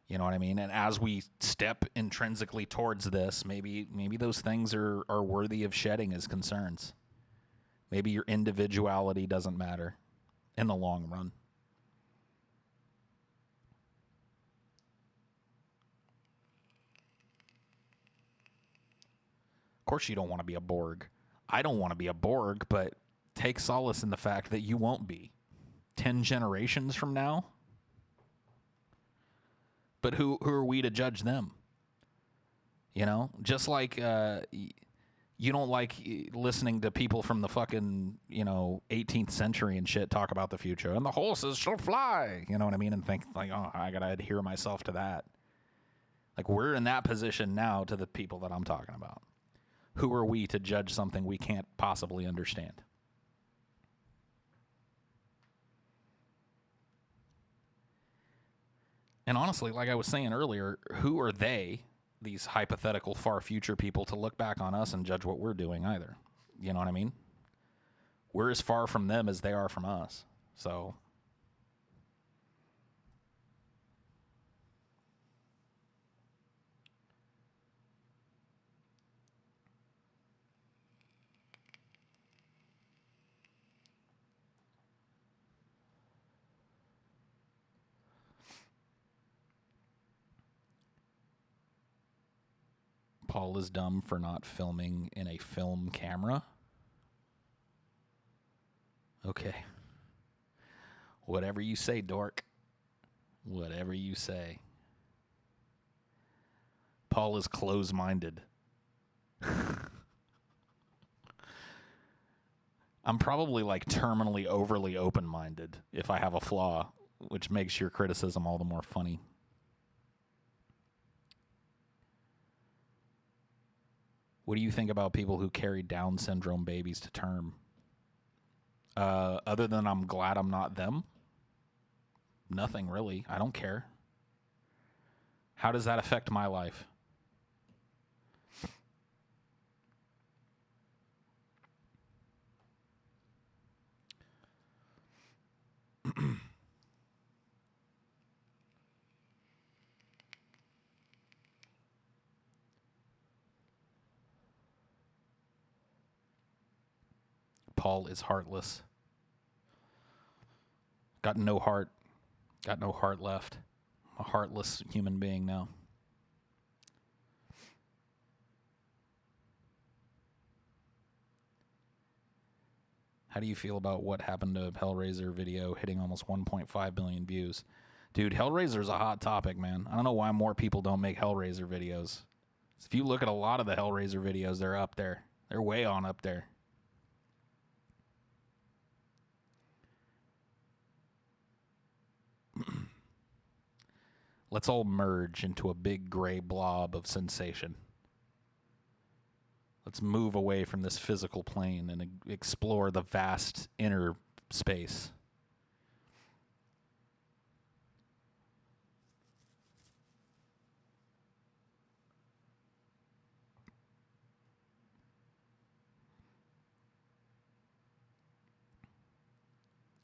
You know what I mean? And as we step intrinsically towards this, maybe those things are worthy of shedding as concerns. Maybe your individuality doesn't matter in the long run. Of course you don't want to be a Borg. I don't want to be a Borg, but take solace in the fact that you won't be. 10 generations from now? But who are we to judge them? Just like you don't like listening to people from the fucking, 18th century and shit talk about the future. And the horses shall fly. You know what I mean? And think like, oh, I got to adhere myself to that. Like, we're in that position now to the people that I'm talking about. Who are we to judge something we can't possibly understand? And honestly, like I was saying earlier, who are they, these hypothetical far future people, to look back on us and judge what we're doing either? You know what I mean? We're as far from them as they are from us. So Paul is dumb for not filming in a film camera. Okay. Whatever you say, dork. Whatever you say. Paul is close-minded. I'm probably like terminally overly open-minded if I have a flaw, which makes your criticism all the more funny. What do you think about people who carry Down syndrome babies to term? Other than I'm glad I'm not them? Nothing really. I don't care. How does that affect my life? Paul is heartless. Got no heart. Got no heart left. A heartless human being now. How do you feel about what happened to Hellraiser video hitting almost 1.5 billion views? Dude, Hellraiser's a hot topic, man. I don't know why more people don't make Hellraiser videos. If you look at a lot of the Hellraiser videos, they're up there. They're way on up there. Let's all merge into a big gray blob of sensation. Let's move away from this physical plane and explore the vast inner space.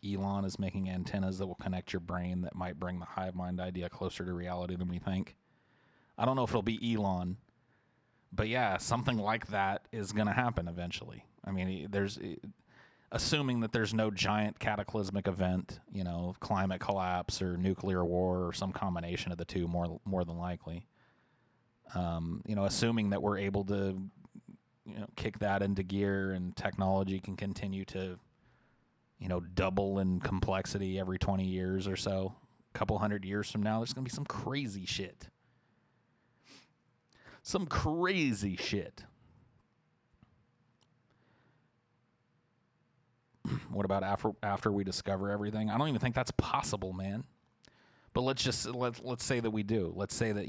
Elon is making antennas that will connect your brain that might bring the hive mind idea closer to reality than we think. I don't know if it'll be Elon, but yeah, something like that is going to happen eventually. I mean, assuming that there's no giant cataclysmic event, climate collapse or nuclear war or some combination of the two, more than likely. Assuming that we're able to, kick that into gear and technology can continue to, double in complexity every 20 years or so. A couple hundred years from now, there's going to be some crazy shit. Some crazy shit. What about after we discover everything? I don't even think that's possible, man. But let's say that we do. Let's say that,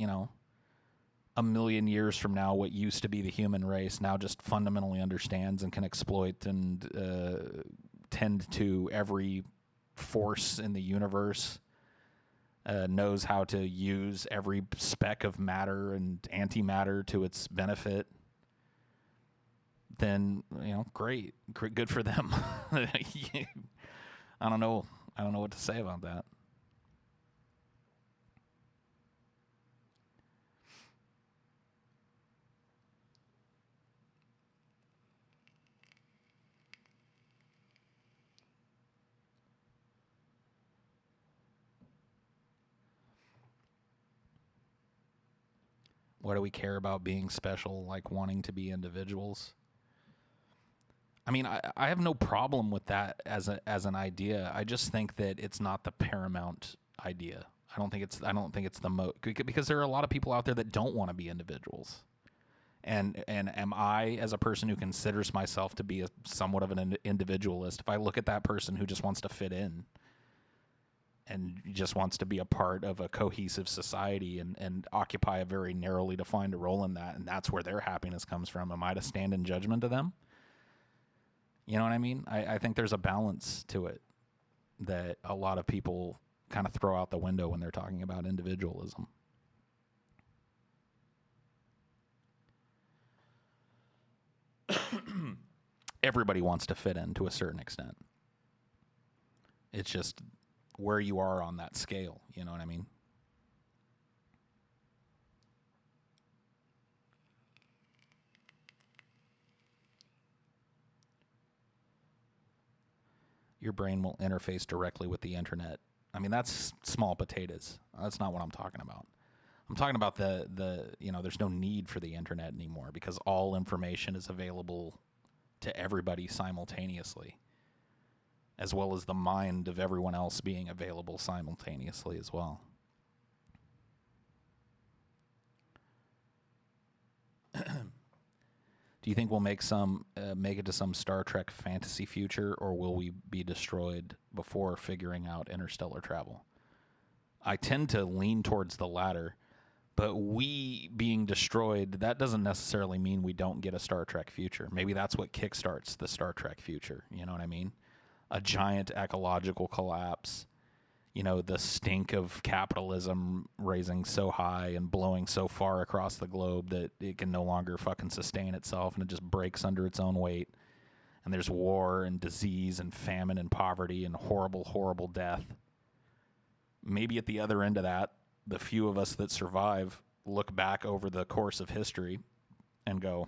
a million years from now, what used to be the human race now just fundamentally understands and can exploit and tend to every force in the universe, knows how to use every speck of matter and antimatter to its benefit. Then, great, good for them. I don't know what to say about that. Why do we care about being special, like wanting to be individuals? I mean, I have no problem with that as an idea. I just think that it's not the paramount idea. I don't think it's the most, because there are a lot of people out there that don't want to be individuals. And am I, as a person who considers myself to be somewhat of an individualist, if I look at that person who just wants to fit in and just wants to be a part of a cohesive society and occupy a very narrowly defined role in that, and that's where their happiness comes from, am I to stand in judgment of them? You know what I mean? I think there's a balance to it that a lot of people kind of throw out the window when they're talking about individualism. Everybody wants to fit in to a certain extent. It's just where you are on that scale, you know what I mean? Your brain will interface directly with the internet. I mean, that's small potatoes. That's not what I'm talking about. I'm talking about the there's no need for the internet anymore because all information is available to everybody simultaneously, as well as the mind of everyone else being available simultaneously as well. Do you think we'll make it to some Star Trek fantasy future, or will we be destroyed before figuring out interstellar travel? I tend to lean towards the latter, but we being destroyed, that doesn't necessarily mean we don't get a Star Trek future. Maybe that's what kickstarts the Star Trek future, you know what I mean? A giant ecological collapse, the stink of capitalism raising so high and blowing so far across the globe that it can no longer fucking sustain itself and it just breaks under its own weight. And there's war and disease and famine and poverty and horrible, horrible death. Maybe at the other end of that, the few of us that survive look back over the course of history and go,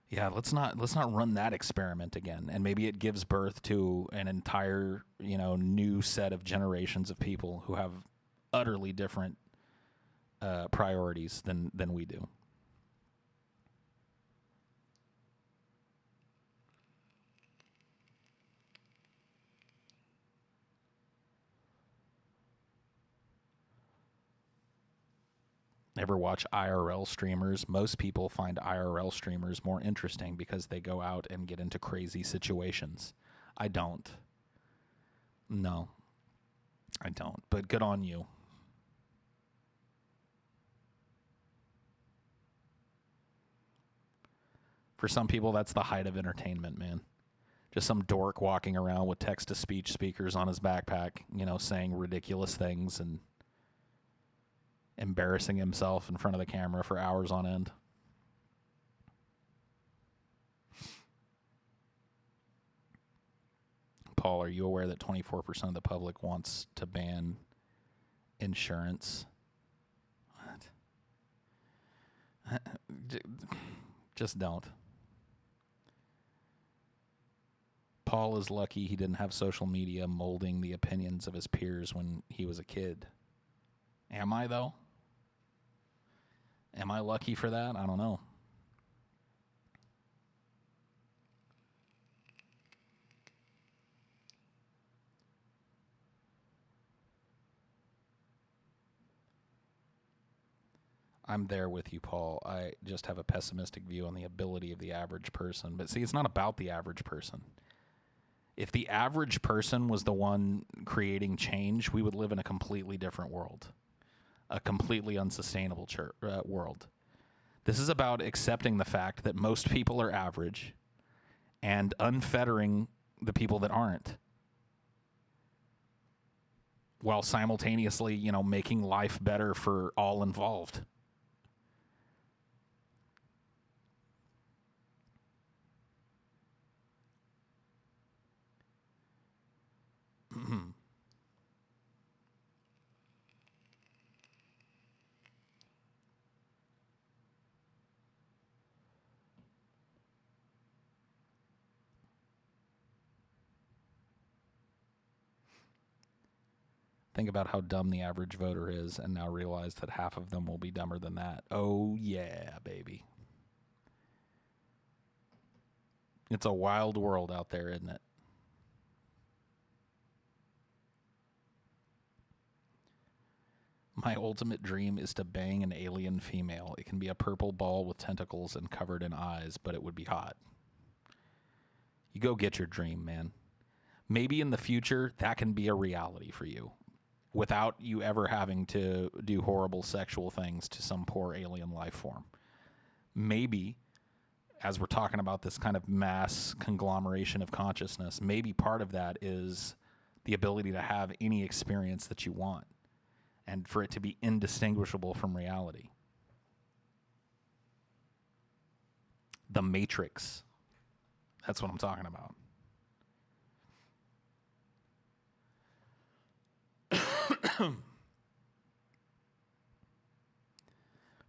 yeah, let's not run that experiment again. And maybe it gives birth to an entire, new set of generations of people who have utterly different priorities than we do. Ever watch IRL streamers? Most people find IRL streamers more interesting because they go out and get into crazy situations. I don't. No, I don't. But good on you. For some people, that's the height of entertainment, man. Just some dork walking around with text-to-speech speakers on his backpack, saying ridiculous things and embarrassing himself in front of the camera for hours on end. Paul, are you aware that 24% of the public wants to ban insurance? What? Just don't. Paul is lucky he didn't have social media molding the opinions of his peers when he was a kid. Am I, though? Am I lucky for that? I don't know. I'm there with you, Paul. I just have a pessimistic view on the ability of the average person. But see, it's not about the average person. If the average person was the one creating change, we would live in a completely different world, a completely unsustainable world. This is about accepting the fact that most people are average and unfettering the people that aren't, while simultaneously, making life better for all involved. Think about how dumb the average voter is and now realize that half of them will be dumber than that. Oh, yeah, baby. It's a wild world out there, isn't it? My ultimate dream is to bang an alien female. It can be a purple ball with tentacles and covered in eyes, but it would be hot. You go get your dream, man. Maybe in the future, that can be a reality for you without you ever having to do horrible sexual things to some poor alien life form. Maybe, as we're talking about this kind of mass conglomeration of consciousness, maybe part of that is the ability to have any experience that you want and for it to be indistinguishable from reality. The Matrix. That's what I'm talking about.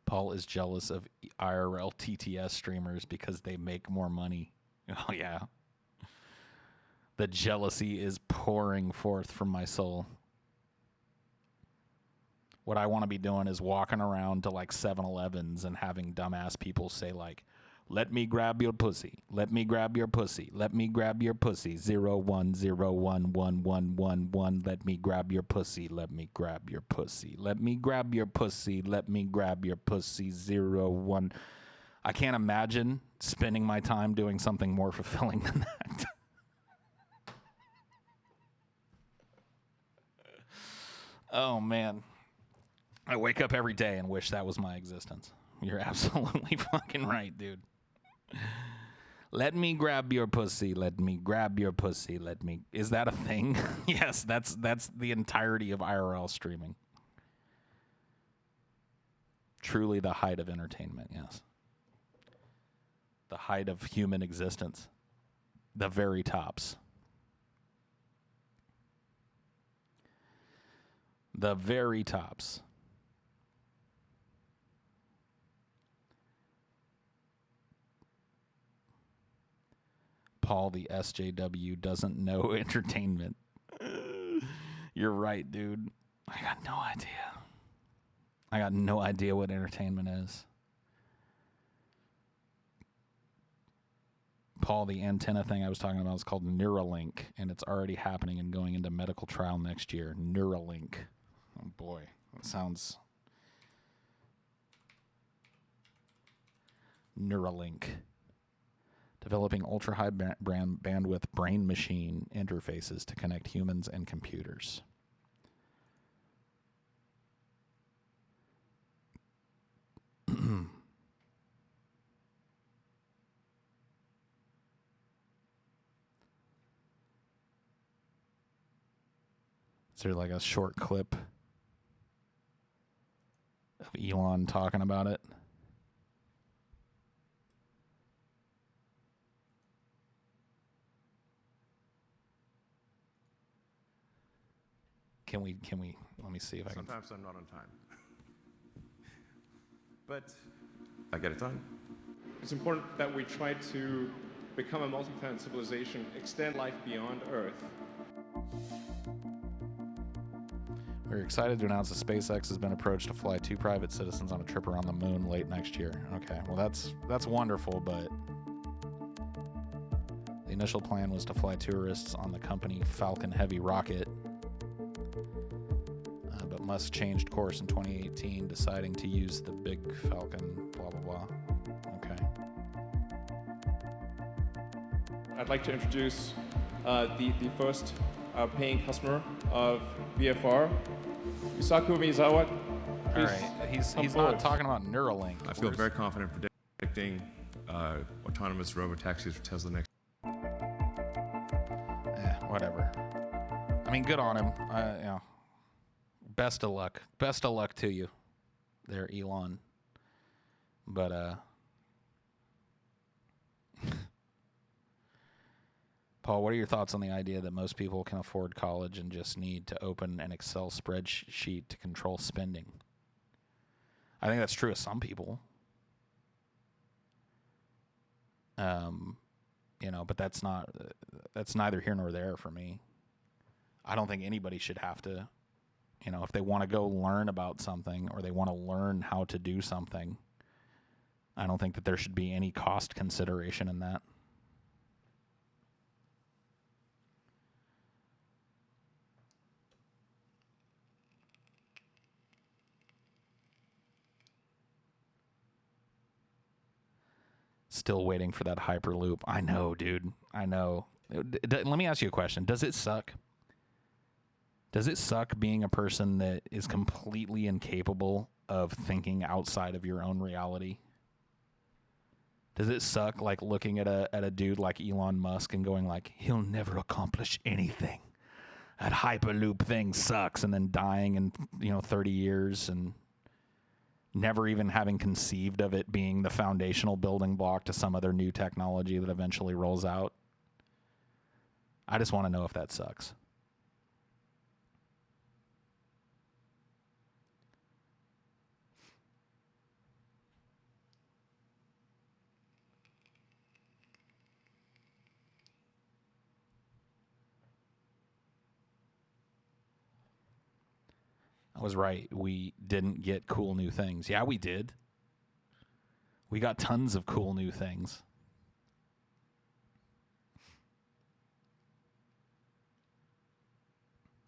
Paul is jealous of IRL TTS streamers because they make more money. Oh, yeah. The jealousy is pouring forth from my soul. What I want to be doing is walking around to like 7-Elevens and having dumbass people say like, let me grab your pussy. Let me grab your pussy. Let me grab your pussy. 010111111. Let me grab your pussy. Let me grab your pussy. Let me grab your pussy. Let me grab your pussy. 01. I can't imagine spending my time doing something more fulfilling than that. Oh, man. I wake up every day and wish that was my existence. You're absolutely fucking right, dude. Let me grab your pussy. Let me grab your pussy. Let me... Is that a thing? Yes, that's the entirety of IRL streaming. Truly the height of entertainment, yes. The height of human existence. The very tops. The very tops. Paul, the SJW, doesn't know entertainment. You're right, dude. I got no idea. I got no idea what entertainment is. Paul, the antenna thing I was talking about is called Neuralink, and it's already happening and going into medical trial next year. Neuralink. Oh, boy. That sounds... Neuralink. Developing ultra-high bandwidth brain-machine interfaces to connect humans and computers. Is there like a short clip of Elon talking about it? Can we? Let me see if I can.
Sometimes I'm not on time. But I get it done.
It's important that we try to become a multi-planet civilization, extend life beyond Earth.
We're excited to announce that SpaceX has been approached to fly 2 private citizens on a trip around the moon late next year. Okay, well that's wonderful, but the initial plan was to fly tourists on the company Falcon Heavy rocket. But Musk changed course in 2018, deciding to use the big Falcon, blah, blah, blah. Okay.
I'd like to introduce the first paying customer of VFR, Yusaku Miyazawa.
All right, he's not talking about Neuralink.
I feel very confident predicting autonomous robotaxis for Tesla next.
Whatever. I mean, good on him. You know, best of luck. Best of luck to you, there, Elon. But Paul, what are your thoughts on the idea that most people can afford college and just need to open an Excel spreadsheet to control spending? I think that's true of some people. You know, but that's neither here nor there for me. I don't think anybody should have to, you know, if they want to go learn about something or they want to learn how to do something, I don't think that there should be any cost consideration in that. Still waiting for that Hyperloop. I know, dude. I know. Let me ask you a question. Does it suck? Does it suck being a person that is completely incapable of thinking outside of your own reality? Does it suck like looking at a dude like Elon Musk and going like, he'll never accomplish anything. That Hyperloop thing sucks, and then dying in 30 years and never even having conceived of it being the foundational building block to some other new technology that eventually rolls out? I just want to know if that sucks. I was right. We didn't get cool new things. Yeah, we did. We got tons of cool new things.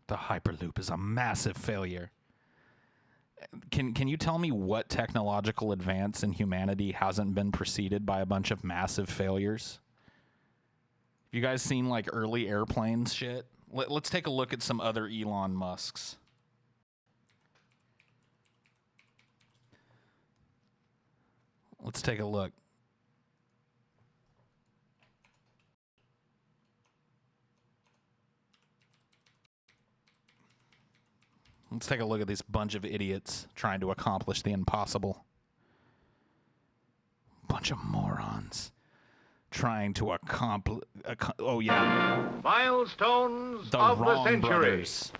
The Hyperloop is a massive failure. Can you tell me what technological advance in humanity hasn't been preceded by a bunch of massive failures? Have you guys seen like early airplanes shit? Let's take a look at some other Elon Musks. Let's take a look. Let's take a look at this bunch of idiots trying to accomplish the impossible. Bunch of morons trying to accomplish. Oh yeah,
Milestones
the
of the
wrong
century.
brothers.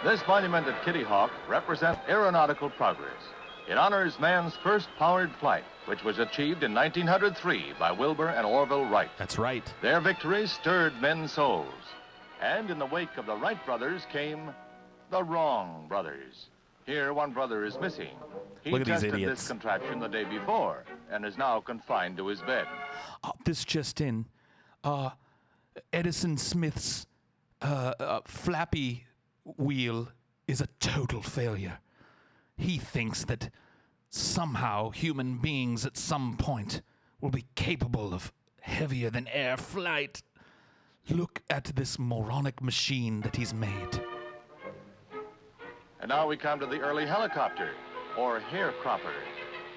This monument at Kitty Hawk represents aeronautical progress. It honors man's first powered flight, which was achieved in 1903 by Wilbur and Orville Wright.
That's right.
Their victory stirred men's souls. And in the wake of the Wright brothers came the wrong brothers. Here, one brother is missing. He
Look at these
tested
idiots.
this contraption the day before and is now confined to his bed.
This just in. Edison Smith's flappy wheel is a total failure. He thinks that somehow human beings at some point will be capable of heavier than air flight. Look at this moronic machine that he's made.
And now we come to the early helicopter, or haircropper.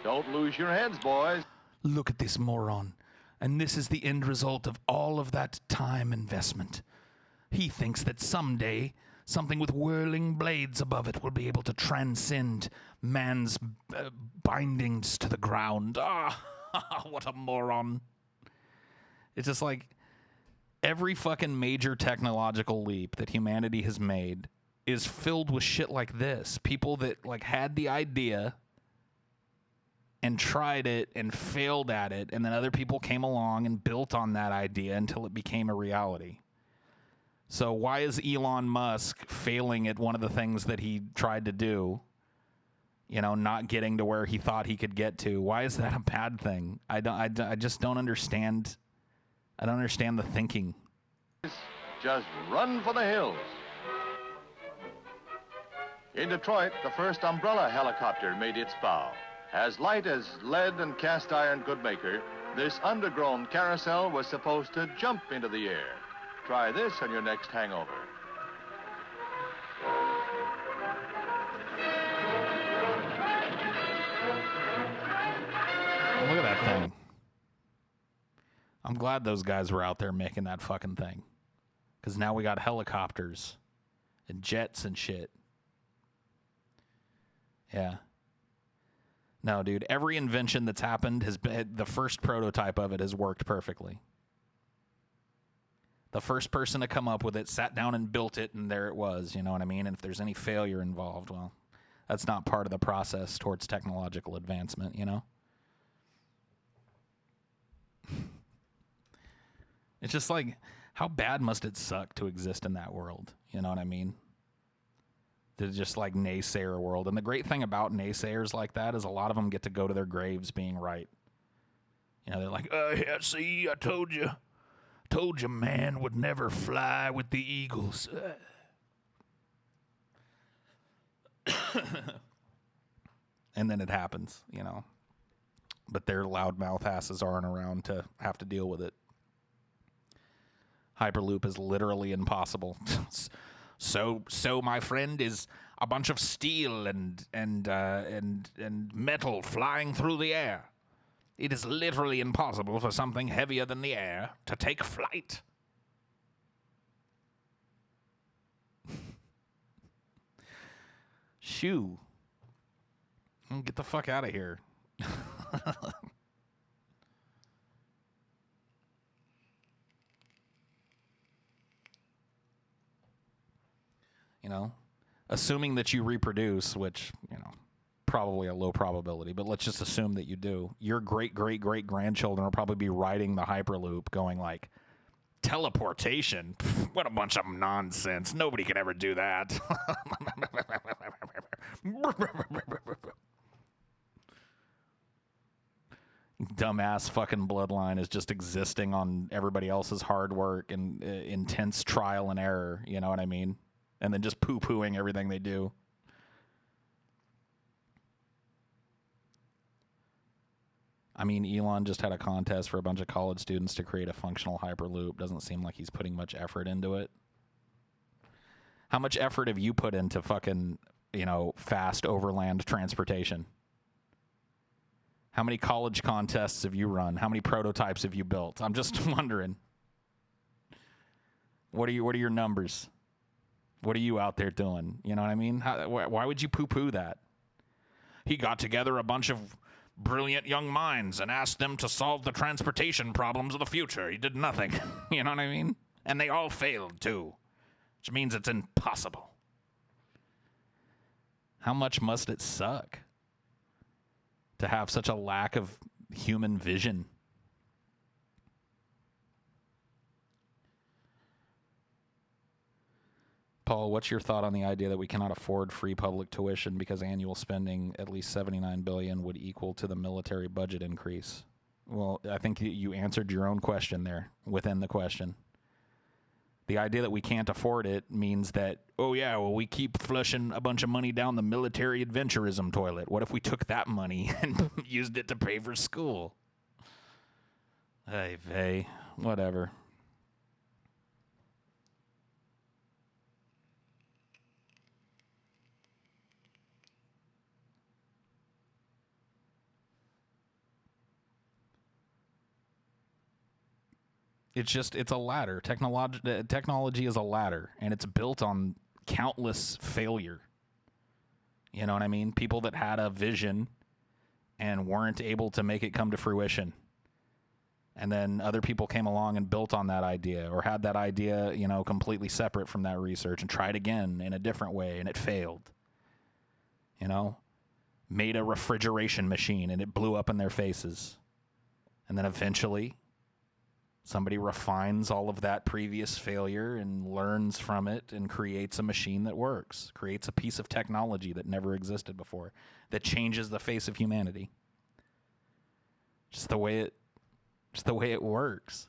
Don't lose your heads, boys.
Look at this moron. And this is the end result of all of that time investment. He thinks that someday something with whirling blades above it will be able to transcend man's bindings to the ground. Ah, what a moron. It's just like every fucking major technological leap that humanity has made is filled with shit like this. People that like had the idea and tried it and failed at it, and then other people came along and built on that idea until it became a reality. So why is Elon Musk failing at one of the things that he tried to do? You know, not getting to where he thought he could get to. Why is that a bad thing? I just don't understand. I don't understand the thinking.
Just run for the hills. In Detroit, the first umbrella helicopter made its bow. As light as lead and cast iron could make her, this undergrown carousel was supposed to jump into the air. Try this on your next hangover.
Look at that thing. I'm glad those guys were out there making that fucking thing. Because now we got helicopters and jets and shit. Yeah. No, dude, every invention that's happened has been, the first prototype of it has worked perfectly. The first person to come up with it sat down and built it, and there it was, you know what I mean? And if there's any failure involved, well, that's not part of the process towards technological advancement, you know? It's just like, how bad must it suck to exist in that world? You know what I mean? The just like naysayer world. And the great thing about naysayers like that is a lot of them get to go to their graves being right. You know, they're like, yeah, see, I told you man would never fly with the eagles. And then it happens, you know. But their loudmouth asses aren't around to have to deal with it. Hyperloop is literally impossible. So my friend, is a bunch of steel and metal flying through the air. It is literally impossible for something heavier than the air to take flight. Shoo. Get the fuck out of here. You know, assuming that you reproduce, which, you know, probably a low probability, but let's just assume that you do. Your great-great-great-grandchildren will probably be riding the Hyperloop going like, teleportation? Pfft, what a bunch of nonsense. Nobody could ever do that. Dumbass fucking bloodline is just existing on everybody else's hard work and intense trial and error, you know what I mean? And then just poo-pooing everything they do. I mean, Elon just had a contest for a bunch of college students to create a functional Hyperloop. Doesn't seem like he's putting much effort into it. How much effort have you put into fucking, you know, fast overland transportation? How many college contests have you run? How many prototypes have you built? I'm just wondering. What are your numbers? What are you out there doing? You know what I mean? Why would you poo-poo that? He got together a bunch of brilliant young minds and asked them to solve the transportation problems of the future. He did nothing. You know what I mean? And they all failed, too. Which means it's impossible. How much must it suck to have such a lack of human vision? Paul, what's your thought on the idea that we cannot afford free public tuition because annual spending, at least $79 billion, would equal to the military budget increase? Well, I think you answered your own question there within the question. The idea that we can't afford it means that, oh yeah, well, we keep flushing a bunch of money down the military adventurism toilet. What if we took that money and used it to pay for school? Hey, vey, whatever. It's a ladder. Technology is a ladder, and it's built on countless failure. You know what I mean? People that had a vision and weren't able to make it come to fruition. And then other people came along and built on that idea, or had that idea, you know, completely separate from that research, and tried again in a different way, and it failed. You know, made a refrigeration machine and it blew up in their faces. And then eventually somebody refines all of that previous failure and learns from it and creates a machine that works, creates a piece of technology that never existed before, that changes the face of humanity. Just the way it works.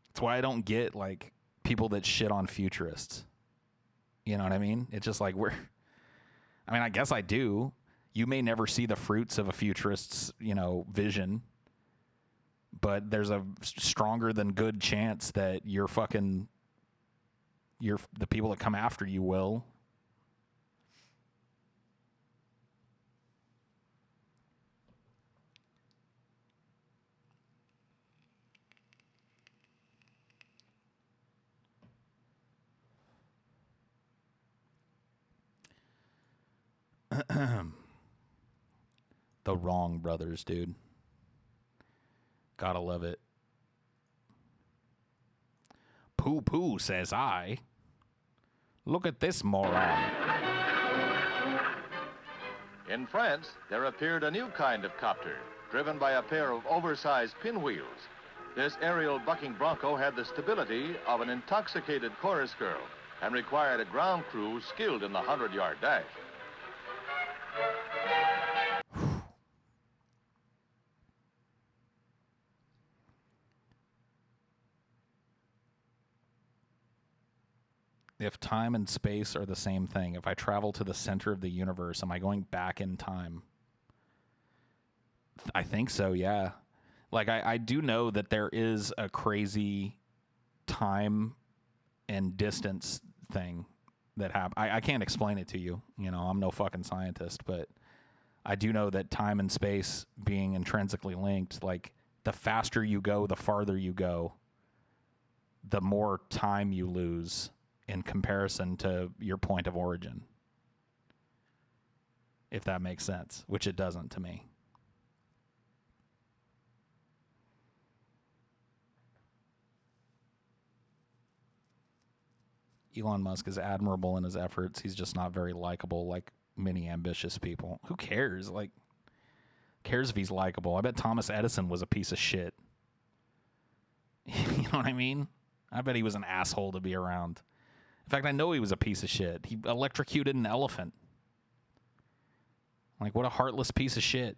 That's why I don't get, like, people that shit on futurists. You know what I mean? It's just like I guess I do. You may never see the fruits of a futurist's, you know, vision, but there's a stronger than good chance that the people that come after you will. The Wrong Brothers, dude. Gotta love it. Pooh pooh, says I. Look at this moron.
In France, there appeared a new kind of copter, driven by a pair of oversized pinwheels. This aerial bucking bronco had the stability of an intoxicated chorus girl and required a ground crew skilled in the 100-yard dash.
If time and space are the same thing, if I travel to the center of the universe, am I going back in time? I think so, yeah. Like, I do know that there is a crazy time and distance thing that happens. I can't explain it to you. You know, I'm no fucking scientist, but I do know that time and space being intrinsically linked, like, the faster you go, the farther you go, the more time you lose in comparison to your point of origin. If that makes sense, which it doesn't to me. Elon Musk is admirable in his efforts. He's just not very likable like many ambitious people. Who cares? Like, cares if he's likable? I bet Thomas Edison was a piece of shit. You know what I mean? I bet he was an asshole to be around. In fact, I know he was a piece of shit. He electrocuted an elephant. Like, what a heartless piece of shit.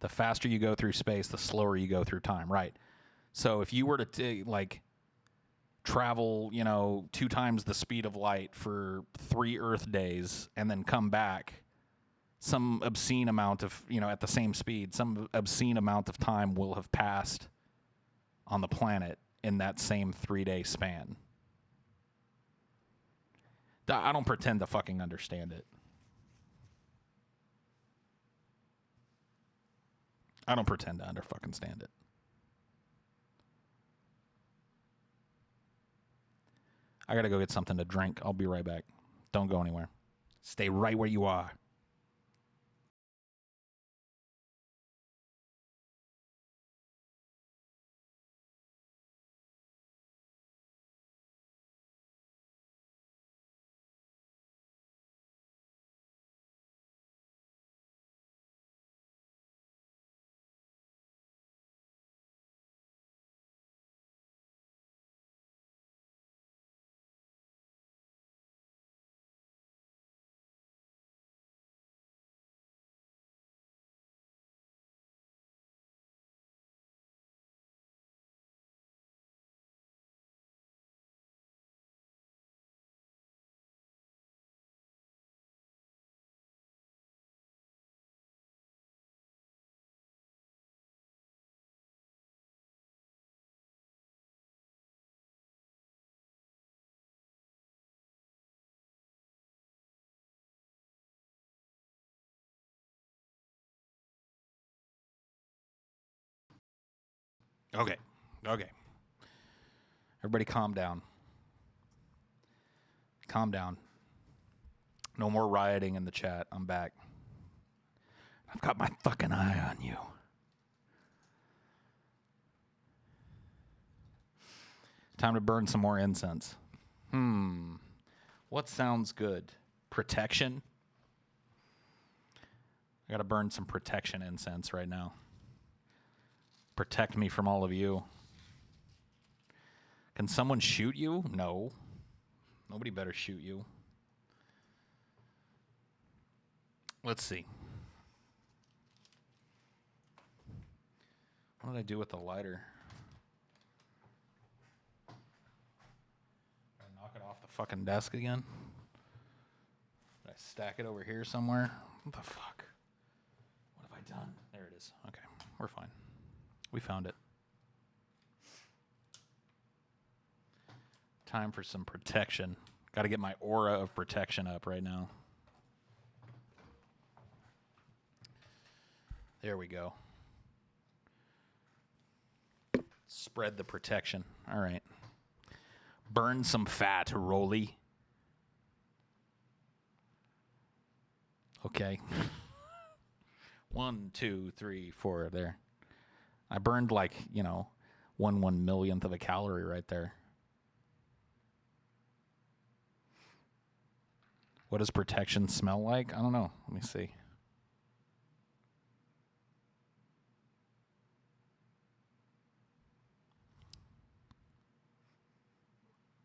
The faster you go through space, the slower you go through time, right? So if you were to, travel, 2 times the speed of light for 3 Earth days and then come back, some obscene amount of, at the same speed, some obscene amount of time will have passed on the planet in that same 3-day span. I don't pretend to fucking understand it. I don't pretend to fucking stand it. I gotta go get something to drink. I'll be right back. Don't go anywhere. Stay right where you are. Okay. Everybody calm down. Calm down. No more rioting in the chat. I'm back. I've got my fucking eye on you. Time to burn some more incense. What sounds good? Protection? I gotta burn some protection incense right now. Protect me from all of you. Can someone shoot you? No. Nobody better shoot you. Let's see. What did I do with the lighter? Did I knock it off the fucking desk again? Did I stack it over here somewhere? What the fuck? What have I done? There it is. Okay, we're fine. We found it. Time for some protection. Got to get my aura of protection up right now. There we go. Spread the protection. All right. Burn some fat, Rolly. Okay. 1, 2, 3, 4 there. I burned like, 1/1,000,000th of a calorie right there. What does protection smell like? I don't know. Let me see.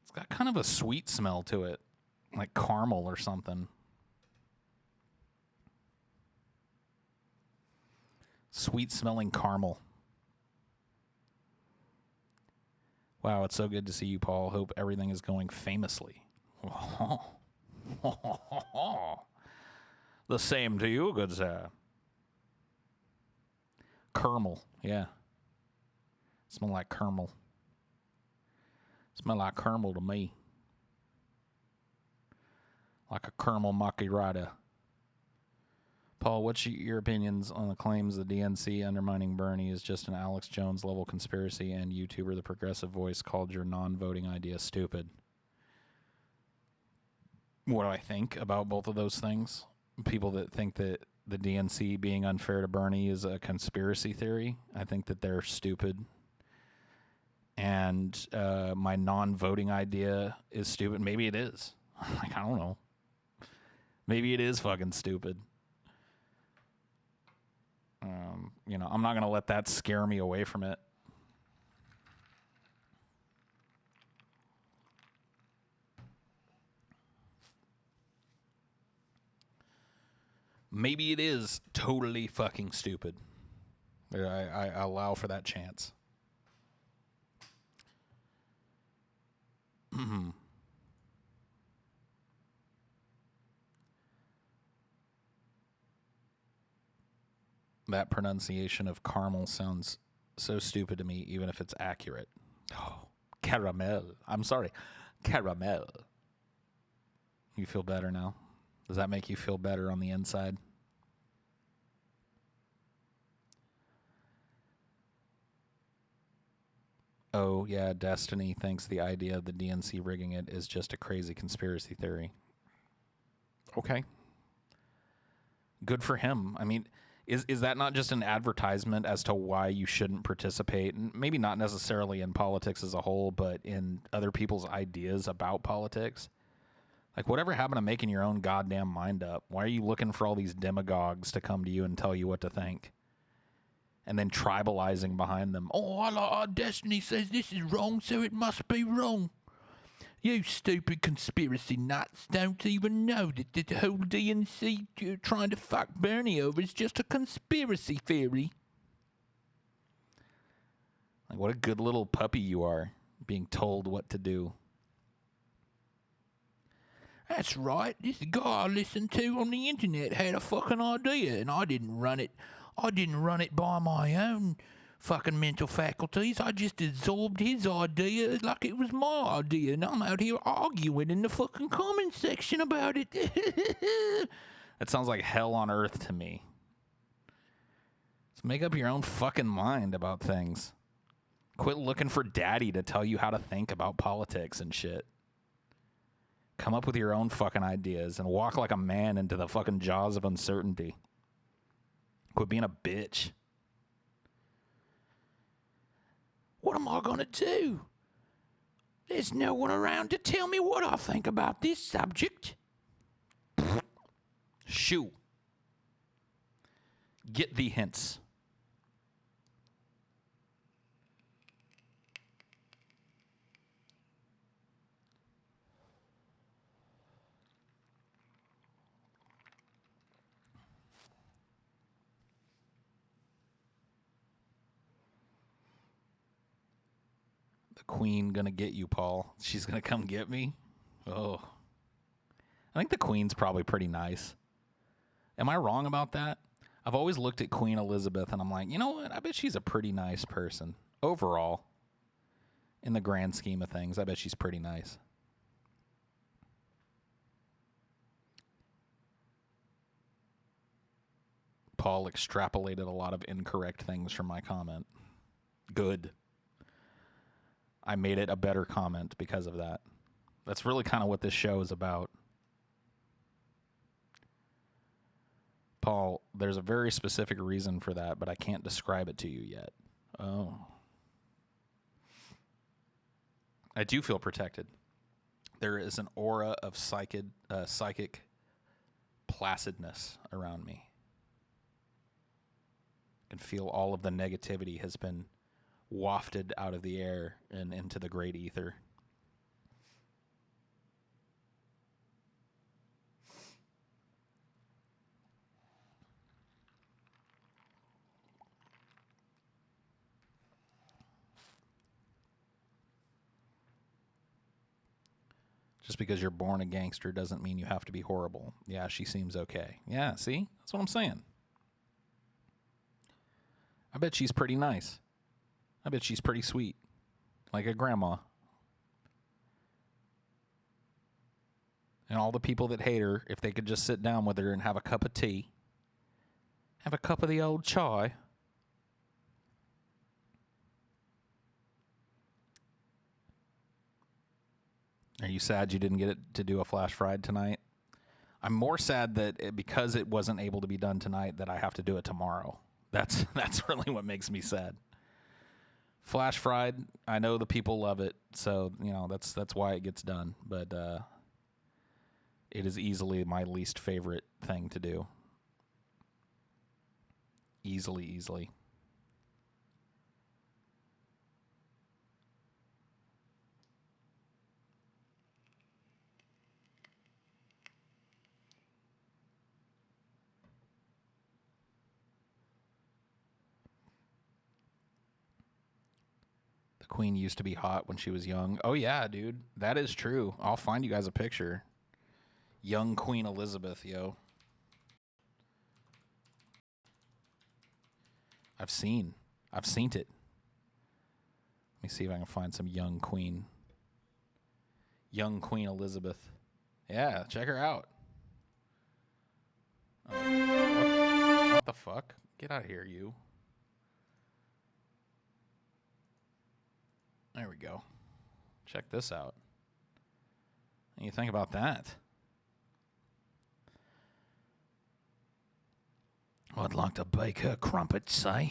It's got kind of a sweet smell to it, like caramel or something. Sweet smelling caramel. Wow, it's so good to see you, Paul. Hope everything is going famously. The same to you, good sir. Caramel, yeah. Smell like caramel. Smell like caramel to me. Like a caramel macchiato. Paul, what's your opinions on the claims the DNC undermining Bernie is just an Alex Jones level conspiracy and YouTuber The Progressive Voice called your non-voting idea stupid? What do I think about both of those things? People that think that the DNC being unfair to Bernie is a conspiracy theory, I think that they're stupid. And my non-voting idea is stupid. Maybe it is. Like, I don't know. Maybe it is fucking stupid. I'm not going to let that scare me away from it. Maybe it is totally fucking stupid. I allow for that chance. That pronunciation of caramel sounds so stupid to me, even if it's accurate. Oh, caramel. I'm sorry. Caramel. You feel better now? Does that make you feel better on the inside? Oh, yeah, Destiny thinks the idea of the DNC rigging it is just a crazy conspiracy theory. Okay. Good for him. I mean, is that not just an advertisement as to why you shouldn't participate? And maybe not necessarily in politics as a whole, but in other people's ideas about politics? Like, whatever happened to making your own goddamn mind up? Why are you looking for all these demagogues to come to you and tell you what to think? And then tribalizing behind them. Oh, our Destiny says this is wrong, so it must be wrong. You stupid conspiracy nuts don't even know that the whole DNC trying to fuck Bernie over is just a conspiracy theory. Like, what a good little puppy you are, being told what to do. That's right. This guy I listened to on the internet had a fucking idea, and I didn't run it. I didn't run it by my own fucking mental faculties. I just absorbed his idea like it was my idea, and I'm out here arguing in the fucking comment section about it. That sounds like hell on earth to me. Just make up your own fucking mind about things. Quit looking for daddy to tell you how to think about politics and shit. Come up with your own fucking ideas and walk like a man into the fucking jaws of uncertainty. Quit being a bitch. What am I gonna do? There's no one around to tell me what I think about this subject. Shoo. Get the hints. Queen gonna get you, Paul. She's gonna come get me. Oh, I think the Queen's probably pretty nice. Am I wrong about that? I've always looked at Queen Elizabeth and I'm like, you know what? I bet she's a pretty nice person overall. In the grand scheme of things, I bet she's pretty nice. Paul extrapolated a lot of incorrect things from my comment. Good. I made it a better comment because of that. That's really kind of what this show is about. Paul, there's a very specific reason for that, but I can't describe it to you yet. Oh. I do feel protected. There is an aura of psychic placidness around me. I can feel all of the negativity has been wafted out of the air and into the great ether. Just because you're born a gangster doesn't mean you have to be horrible. Yeah, she seems okay. Yeah, see? That's what I'm saying. I bet she's pretty nice. I bet she's pretty sweet. Like a grandma. And all the people that hate her, if they could just sit down with her and have a cup of tea, have a cup of the old chai. Are you sad you didn't get it to do a flash fried tonight? I'm more sad that because it wasn't able to be done tonight that I have to do it tomorrow. That's really what makes me sad. Flash fried, I know the people love it, so you know that's why it gets done. But it is easily my least favorite thing to do. Easily. Queen used to be hot when she was young. Oh, yeah, dude. That is true. I'll find you guys a picture. Young Queen Elizabeth, yo. I've seen it. Let me see if I can find some young Queen. Young Queen Elizabeth. Yeah, check her out. What the fuck? Get out of here, you. There we go. Check this out. What do you think about that? I'd like to bake her crumpets, eh?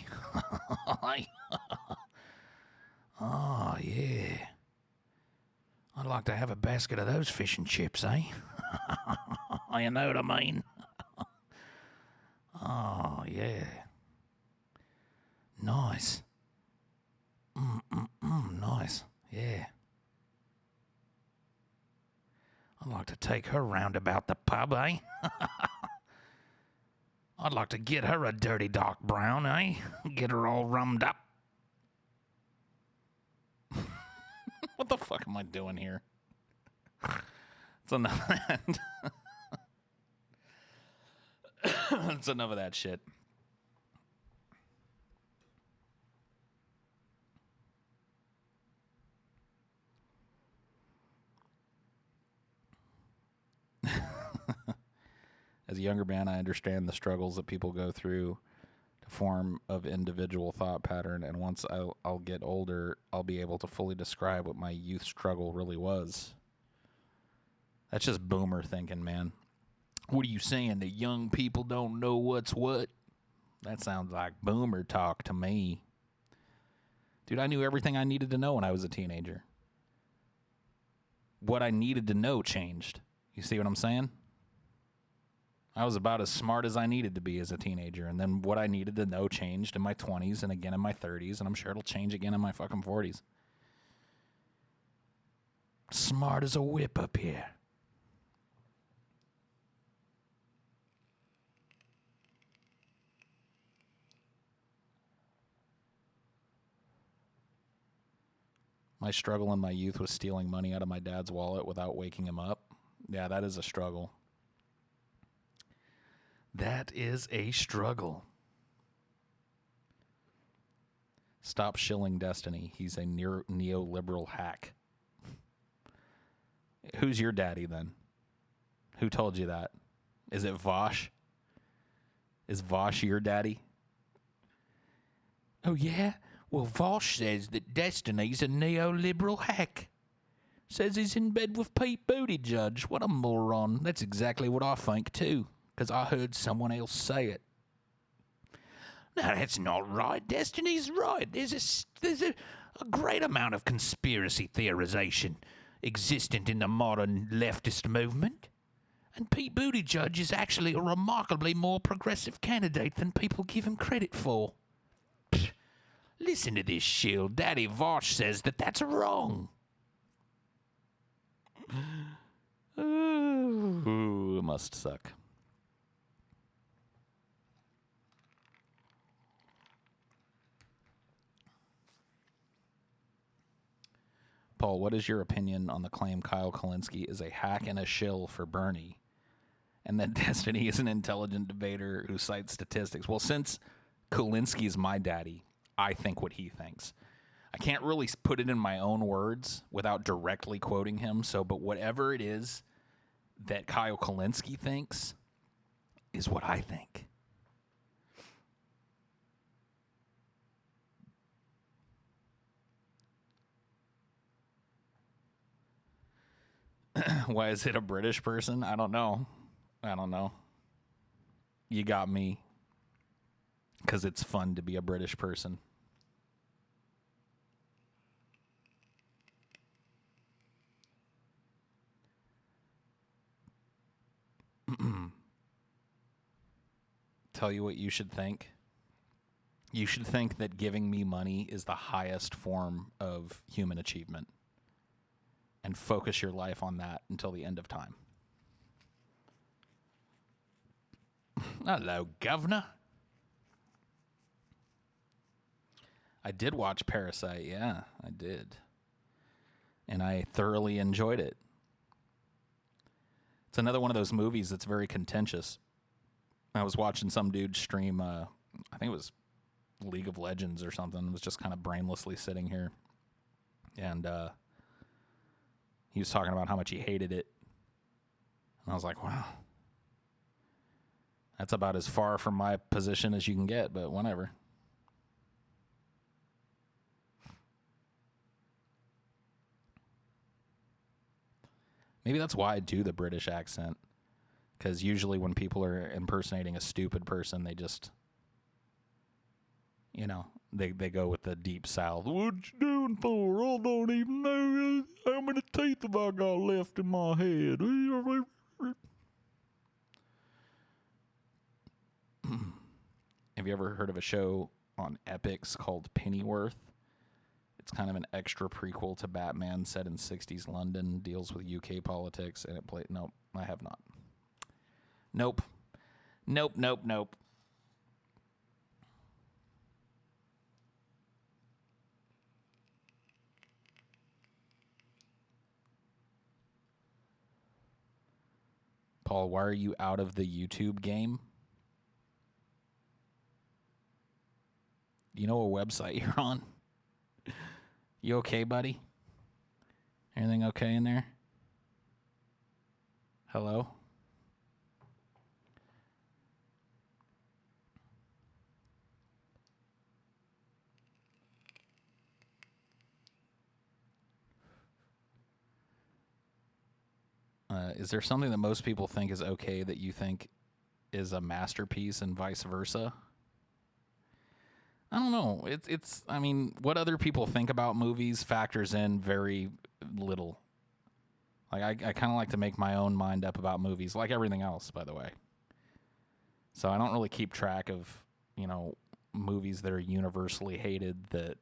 Oh, yeah. I'd like to have a basket of those fish and chips, eh? You know what I mean? Oh, yeah. Nice. Nice. Yeah. I'd like to take her round about the pub, eh? I'd like to get her a dirty dark brown, eh? Get her all rummed up. What the fuck am I doing here? It's enough of that. It's enough of that shit. As a younger man, I understand the struggles that people go through form of individual thought pattern, and once I'll get older, I'll be able to fully describe what my youth struggle really was. That's just boomer thinking, man. What are you saying, that young people don't know what's what? That sounds like boomer talk to me. Dude, I knew everything I needed to know when I was a teenager. What I needed to know changed. You see what I'm saying? I was about as smart as I needed to be as a teenager, and then what I needed to know changed in my 20s and again in my 30s, and I'm sure it'll change again in my fucking 40s. Smart as a whip up here. My struggle in my youth was stealing money out of my dad's wallet without waking him up. Yeah, that is a struggle. That is a struggle. Stop shilling Destiny. He's a neoliberal hack. Who's your daddy then? Who told you that? Is it Vosh? Is Vosh your daddy? Oh, yeah? Well, Vosh says that Destiny's a neoliberal hack. Says he's in bed with Pete Buttigieg. What a moron. That's exactly what I think, too, because I heard someone else say it. No, that's not right. Destiny's right. There's a great amount of conspiracy theorization existent in the modern leftist movement. And Pete Buttigieg is actually a remarkably more progressive candidate than people give him credit for. Pfft, listen to this shill. Daddy Vosh says that that's wrong. Ooh, it must suck. Paul, what is your opinion on the claim Kyle Kalinske is a hack and a shill for Bernie, and that Destiny is an intelligent debater who cites statistics? Well, since Kalinski's my daddy, I think what he thinks. I can't really put it in my own words without directly quoting him, but whatever it is that Kyle Kalinske thinks is what I think. Why is it a British person? I don't know. You got me. Because it's fun to be a British person. Tell you what you should think. You should think that giving me money is the highest form of human achievement. And focus your life on that until the end of time. Hello, Governor. I did watch Parasite, yeah, I did. And I thoroughly enjoyed it. It's another one of those movies that's very contentious. I was watching some dude stream, I think it was League of Legends or something. It was just kind of brainlessly sitting here. And he was talking about how much he hated it. And I was like, wow. That's about as far from my position as you can get, but whatever. Maybe that's why I do the British accent. Because usually when people are impersonating a stupid person, they just, they go with the deep south. What you doing for? I don't even know how many teeth have I got left in my head. Have you ever heard of a show on Epix called Pennyworth? It's kind of an extra prequel to Batman set in 60s London, deals with UK politics, and nope, I have not. Nope. Paul, why are you out of the YouTube game? Do you know what website you're on? You okay, buddy? Everything okay in there? Hello? Is there something that most people think is okay that you think is a masterpiece and vice versa? I don't know. It's. I mean, what other people think about movies factors in very little. Like, I kind of like to make my own mind up about movies, like everything else, by the way. So I don't really keep track of, movies that are universally hated that,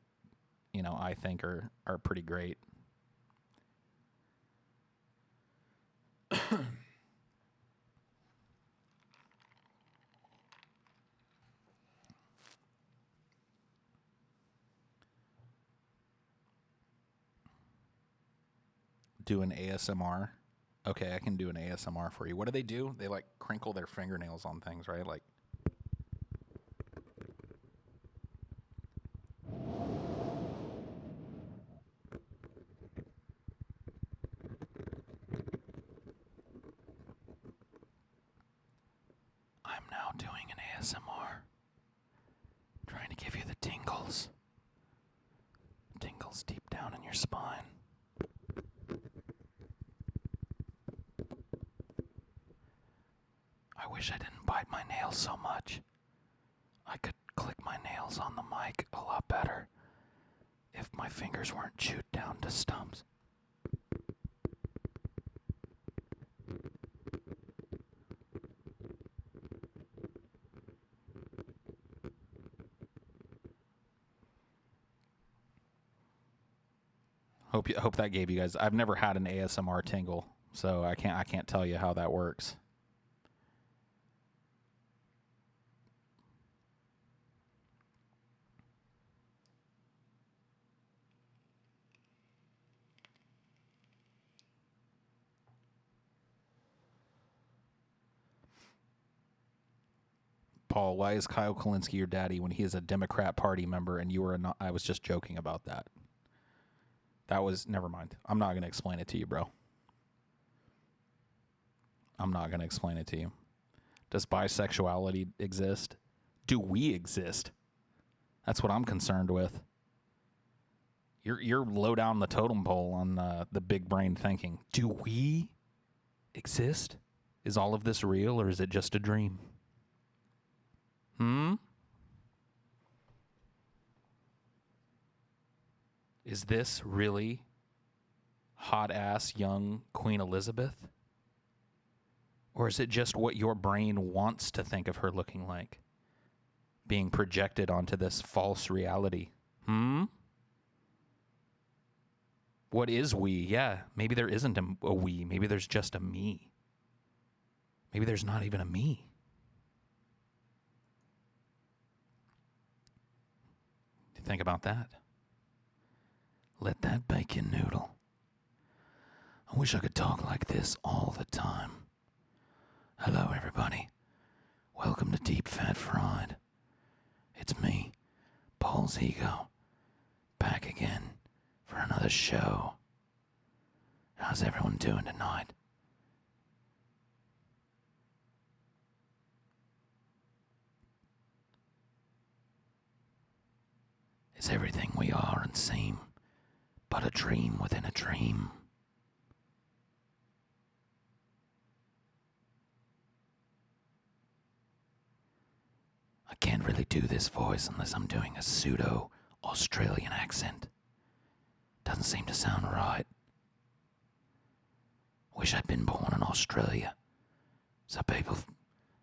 I think are pretty great. Do an ASMR. Okay, I can do an ASMR for you. What do? They like crinkle their fingernails on things, right? Like. I'm now doing an ASMR. Trying to give you the tingles. Tingles deep down in your spine. I wish I didn't bite my nails so much. I could click my nails on the mic a lot better if my fingers weren't chewed down to stumps. Hope that gave you guys. I've never had an ASMR tingle, so I can't tell you how that works. Paul, why is Kyle Kalinske your daddy when he is a Democrat Party member and you were not? I was just joking about that. Never mind. I'm not going to explain it to you, bro. I'm not going to explain it to you. Does bisexuality exist? Do we exist? That's what I'm concerned with. You're low down the totem pole on the big brain thinking. Do we exist? Is all of this real or is it just a dream? Is this really hot-ass young Queen Elizabeth? Or is it just what your brain wants to think of her looking like? Being projected onto this false reality? What is we? Yeah, maybe there isn't a we. Maybe there's just a me. Maybe there's not even a me. Think about that. Let that bacon noodle. I wish I could talk like this all the time. Hello, everybody. Welcome to Deep Fat Fried. It's me, Paul's Ego, back again for another show. How's everyone doing tonight? Is everything we are and seem but a dream within a dream? I can't really do this voice unless I'm doing a pseudo-Australian accent. Doesn't seem to sound right. Wish I'd been born in Australia, so people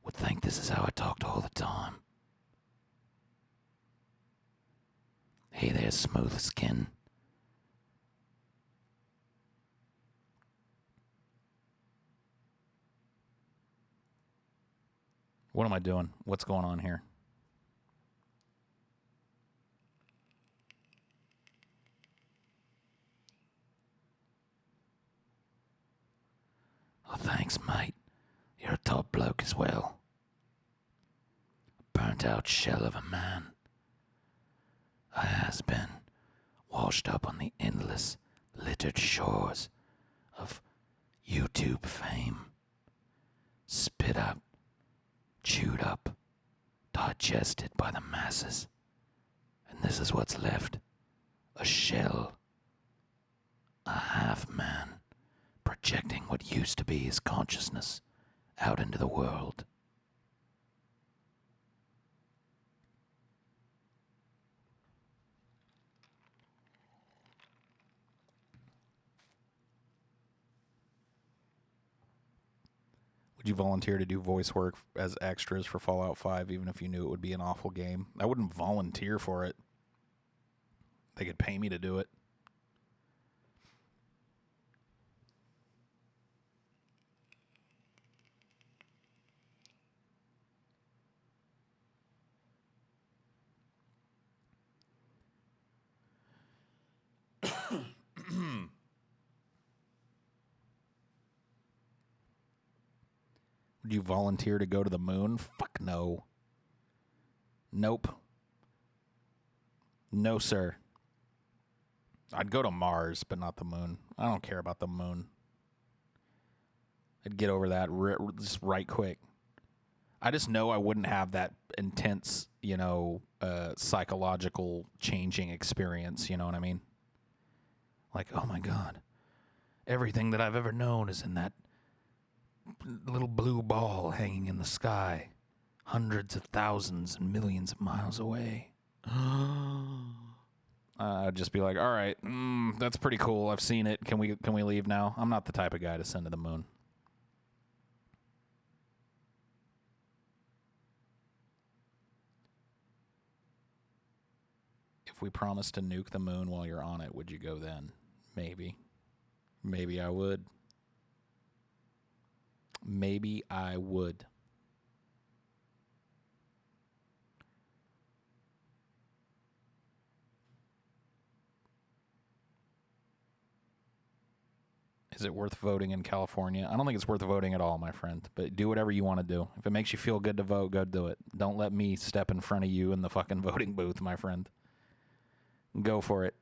would think this is how I talked all the time. Hey there, smooth skin. What am I doing? What's going on here? Oh, thanks, mate. You're a top bloke as well. Burnt out shell of a man. I has been washed up on the endless, littered shores of YouTube fame. Spit up, chewed up, digested by the masses. And this is what's left. A shell. A half man. projecting what used to be his consciousness out into the world. Would you volunteer to do voice work as extras for Fallout 5, even if you knew it would be an awful game? I wouldn't volunteer for it. They could pay me to do it. Would you volunteer to go to the moon? Fuck no. Nope. No, sir. I'd go to Mars, but not the moon. I don't care about the moon. I'd get over that just right quick. I just know I wouldn't have that intense, psychological changing experience, you know what I mean? Like, oh my God, everything that I've ever known is in that little blue ball hanging in the sky, hundreds of thousands and millions of miles away. I'd just be like, all right, that's pretty cool. I've seen it. Can we leave now? I'm not the type of guy to send to the moon. If we promised to nuke the moon while you're on it, would you go then? Maybe. Maybe I would. Maybe I would. Is it worth voting in California? I don't think it's worth voting at all, my friend. But do whatever you want to do. If it makes you feel good to vote, go do it. Don't let me step in front of you in the fucking voting booth, my friend. Go for it.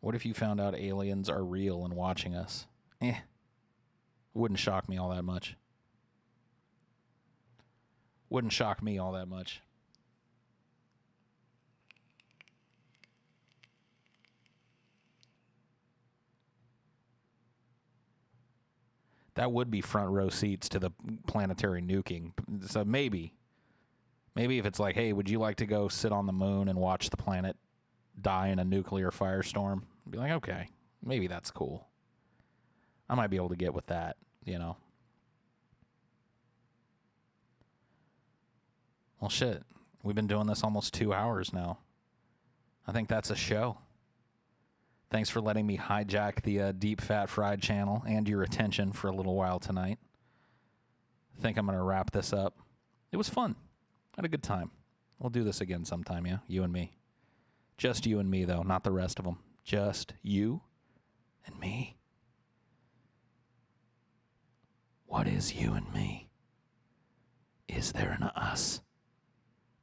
What if you found out aliens are real and watching us? Wouldn't shock me all that much. Wouldn't shock me all that much. That would be front row seats to the planetary nuking. So maybe if it's like, hey, would you like to go sit on the moon and watch the planet die in a nuclear firestorm? I'd be like, okay, maybe that's cool. I might be able to get with that, Well, shit. We've been doing this almost 2 hours now. I think that's a show. Thanks for letting me hijack the Deep Fat Fried channel and your attention for a little while tonight. I think I'm going to wrap this up. It was fun. I had a good time. We'll do this again sometime, yeah? You and me. Just you and me, though, not the rest of them. Just you and me. What is you and me? Is there an us?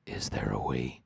Is there a we?